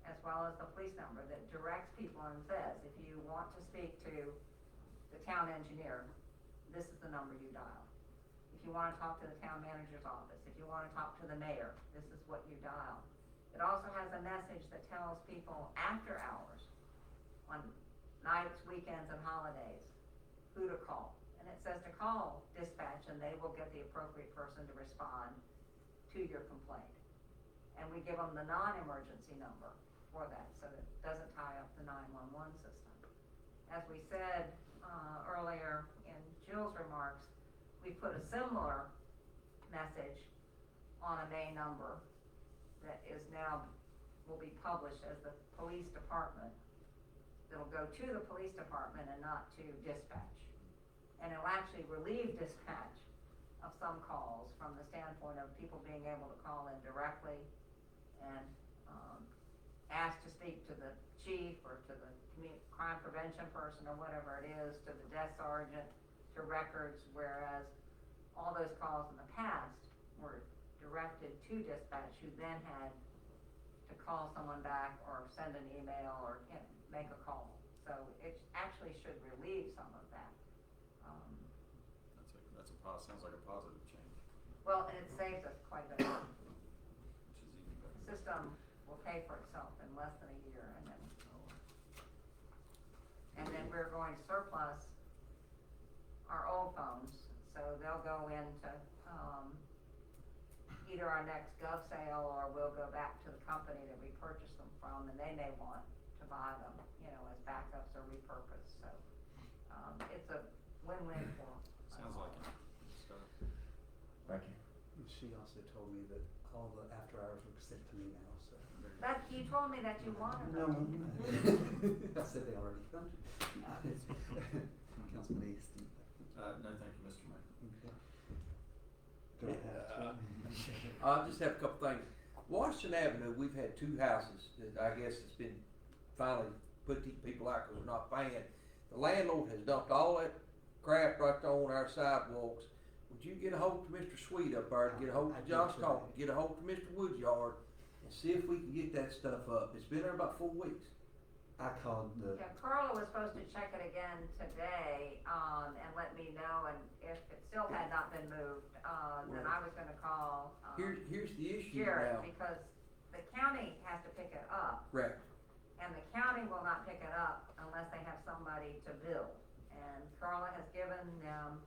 as well as the police number that directs people and says, if you want to speak to the town engineer, this is the number you dial. If you wanna talk to the town manager's office, if you wanna talk to the mayor, this is what you dial. It also has a message that tells people after hours, on nights, weekends, and holidays, who to call. and it says to call dispatch, and they will get the appropriate person to respond to your complaint. And we give them the non-emergency number for that, so that it doesn't tie up the 911 system. As we said, earlier in Jill's remarks, we put a similar message on a main number that is now, will be published as the police department. It'll go to the police department and not to dispatch. And it'll actually relieve dispatch of some calls from the standpoint of people being able to call in directly and ask to speak to the chief or to the crime prevention person or whatever it is, to the desk sergeant, to records, whereas all those calls in the past were directed to dispatch, who then had to call someone back or send an email or make a call. So it actually should relieve some of that. Sounds like a positive change, Well, and it saves us quite a bit. which is even better. The system will pay for itself in less than a year, and then we're going to surplus our old phones, so they'll go into, either our next gov sale, or we'll go back to the company that we purchased them from, and they may want to buy them, as backups or repurposed, so, it's a win-win for us. Sounds like it. So, Thank you. And she also told me that all the after hours were sent to me now, so. That, you told me that you wanted No, them. I said they already come. Councilman Easton. no, thank you, Mr. Mayor. Okay. Go ahead. I just have a couple things. Washington Avenue, we've had two houses that I guess it's been finally put these people out because they're not paying. The landlord has dumped all that crap right there on our sidewalks. Would you get a hold of Mr. Sweet up there, get a hold I of did Josh today. Coleman, get a hold of Mr. Woodyard, and see if we can get that stuff up. It's been there about 4 weeks. I called the, Yeah, Carla was supposed to check it again today, and let me know, and if it still had not been moved, then I was gonna call, Here's the issue Jared, now. because the county has to pick it up, Correct. and the county will not pick it up unless they have somebody to bill. And Carla has given them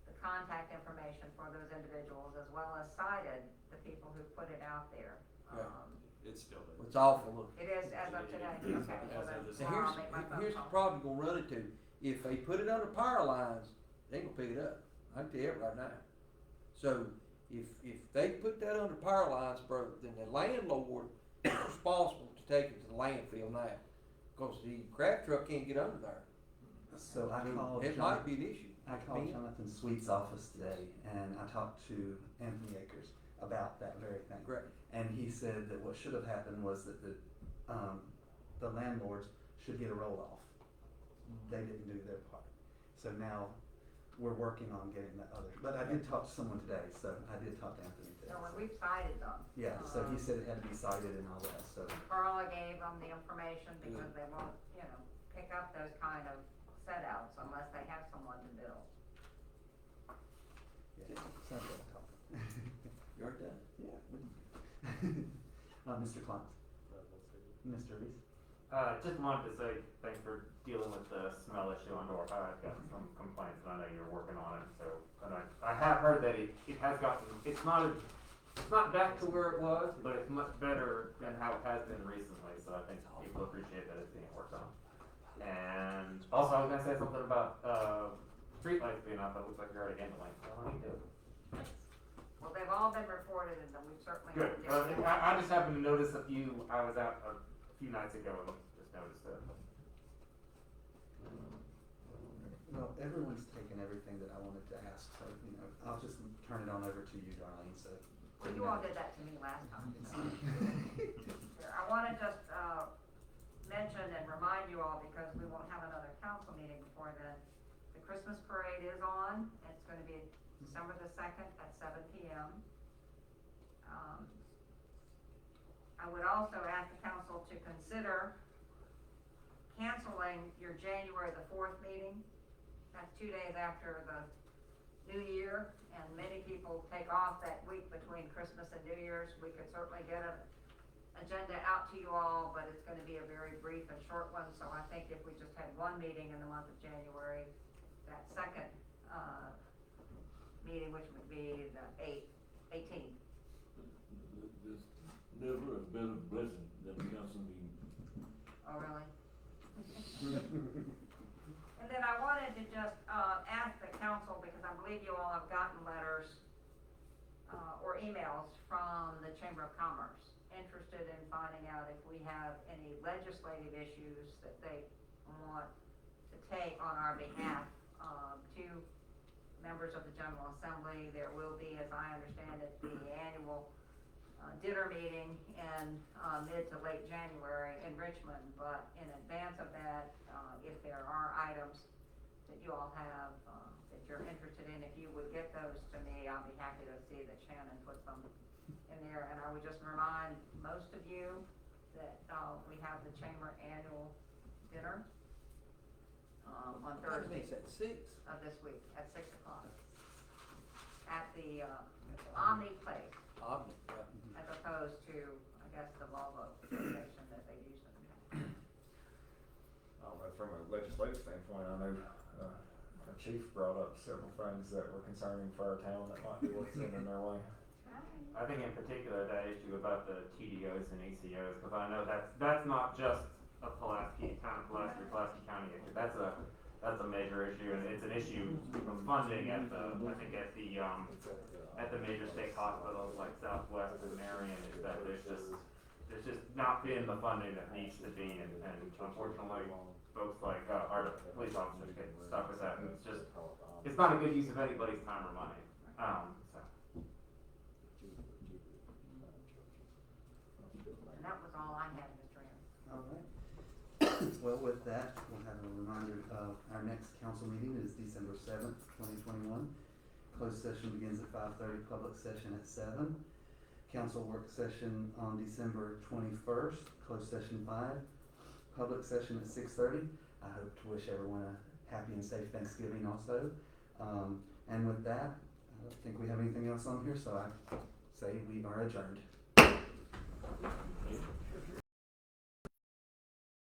the contact information for those individuals, as well as cited the people who put it out there. Yeah. It's still there. It's awful. Look. It is as of today, okay, As well of then, this- And tomorrow I'll make my phone here's the call. problem you're gonna run into. If they put it under power lines, they ain't gonna pick it up. I can tell you that right now. So if they put that under power lines, bro, then the landlord is responsible to take it to the landfill now. Cause the crab truck can't get under there. so I called. It might be an issue. I called Jonathan Sweet's office today, and I talked to Anthony Akers about that very thing. Great. And he said that what should have happened was that the landlords should get a roll-off. They didn't do their part. So now, we're working on getting that other, but I did talk to someone today, so I did talk to Anthony today. So when so- we've cited them. Yeah, so he said it had to be cited and all that, so. Carla gave them the information because they won't, pick up those kind of set outs unless they have someone to bill. Yeah, sounds like talking. You already done? Yeah. Mr. Klein. Mr. Reese. Just wanted to say thanks for dealing with the smell issue on North High. I've got some complaints and I know you're working on it, so, and I have heard that it has gotten, it's not back to where it was, but it's much better than how it has been recently, so I think people appreciate that it's being worked on. And also, I was gonna say something about, streetlights being up, it looks like you're already handling, so I need to. Well, they've all been reported and we've certainly. Good, I just happened to notice a few, I was out a few nights ago and just noticed it. Well, everyone's taken everything that I wanted to ask, so, I'll just turn it on over to you, Darlene, so. Well, you all did that to me last time. Here, I wanna just, mention and remind you all, because we won't have another council meeting before then, the Christmas parade is on. It's gonna be December the 2nd at 7 p.m. I would also ask the council to consider canceling your January the 4th meeting. That's 2 days after the New Year, and many people take off that week between Christmas and New Year's. We could certainly get an agenda out to you all, but it's gonna be a very brief and short one, so I think if we just had one meeting in the month of January, that 2nd meeting, which would be the 18th. There's never a better blessing than a council meeting. Oh, really? And then I wanted to just, ask the council, because I believe you all have gotten letters, or emails from the Chamber of Commerce, interested in finding out if we have any legislative issues that they want to take on our behalf, to members of the General Assembly. There will be, as I understand it, the annual dinner meeting in mid to late January in Richmond, but in advance of that, if there are items that you all have that you're interested in, if you would get those to me, I'll be happy to see that Shannon puts them in there. And I would just remind most of you that we have the Chamber annual dinner on Thursday It's at 6. of this week at 6 o'clock at the Omni Place, Omni, yeah. as opposed to, I guess, the Volvo station that they use in town. From a legislative standpoint, I know, our chief brought up several things that were concerning for our town that might be worth sending their way. I think in particular that issue about the TDOs and ECOs, because I know that's not just a Pulaski, town of Pulaski or Pulaski County issue. That's a major issue, and it's an issue from funding at the, I think at the major state hospitals like Southwest and Marion, is that there's just not been the funding that needs to be, and unfortunately, folks like, our police officers get stuck with that, and it's not a good use of anybody's time or money, so. And that was all I had, Mr. Anderson. All right. Well, with that, we'll have a reminder of our next council meeting is December 7th, 2021. Closed session begins at 5:30, public session at 7. Council work session on December 21st, closed session 5, public session at 6:30. I hope to wish everyone a happy and safe Thanksgiving also. And with that, I don't think we have anything else on here, so I say we are adjourned.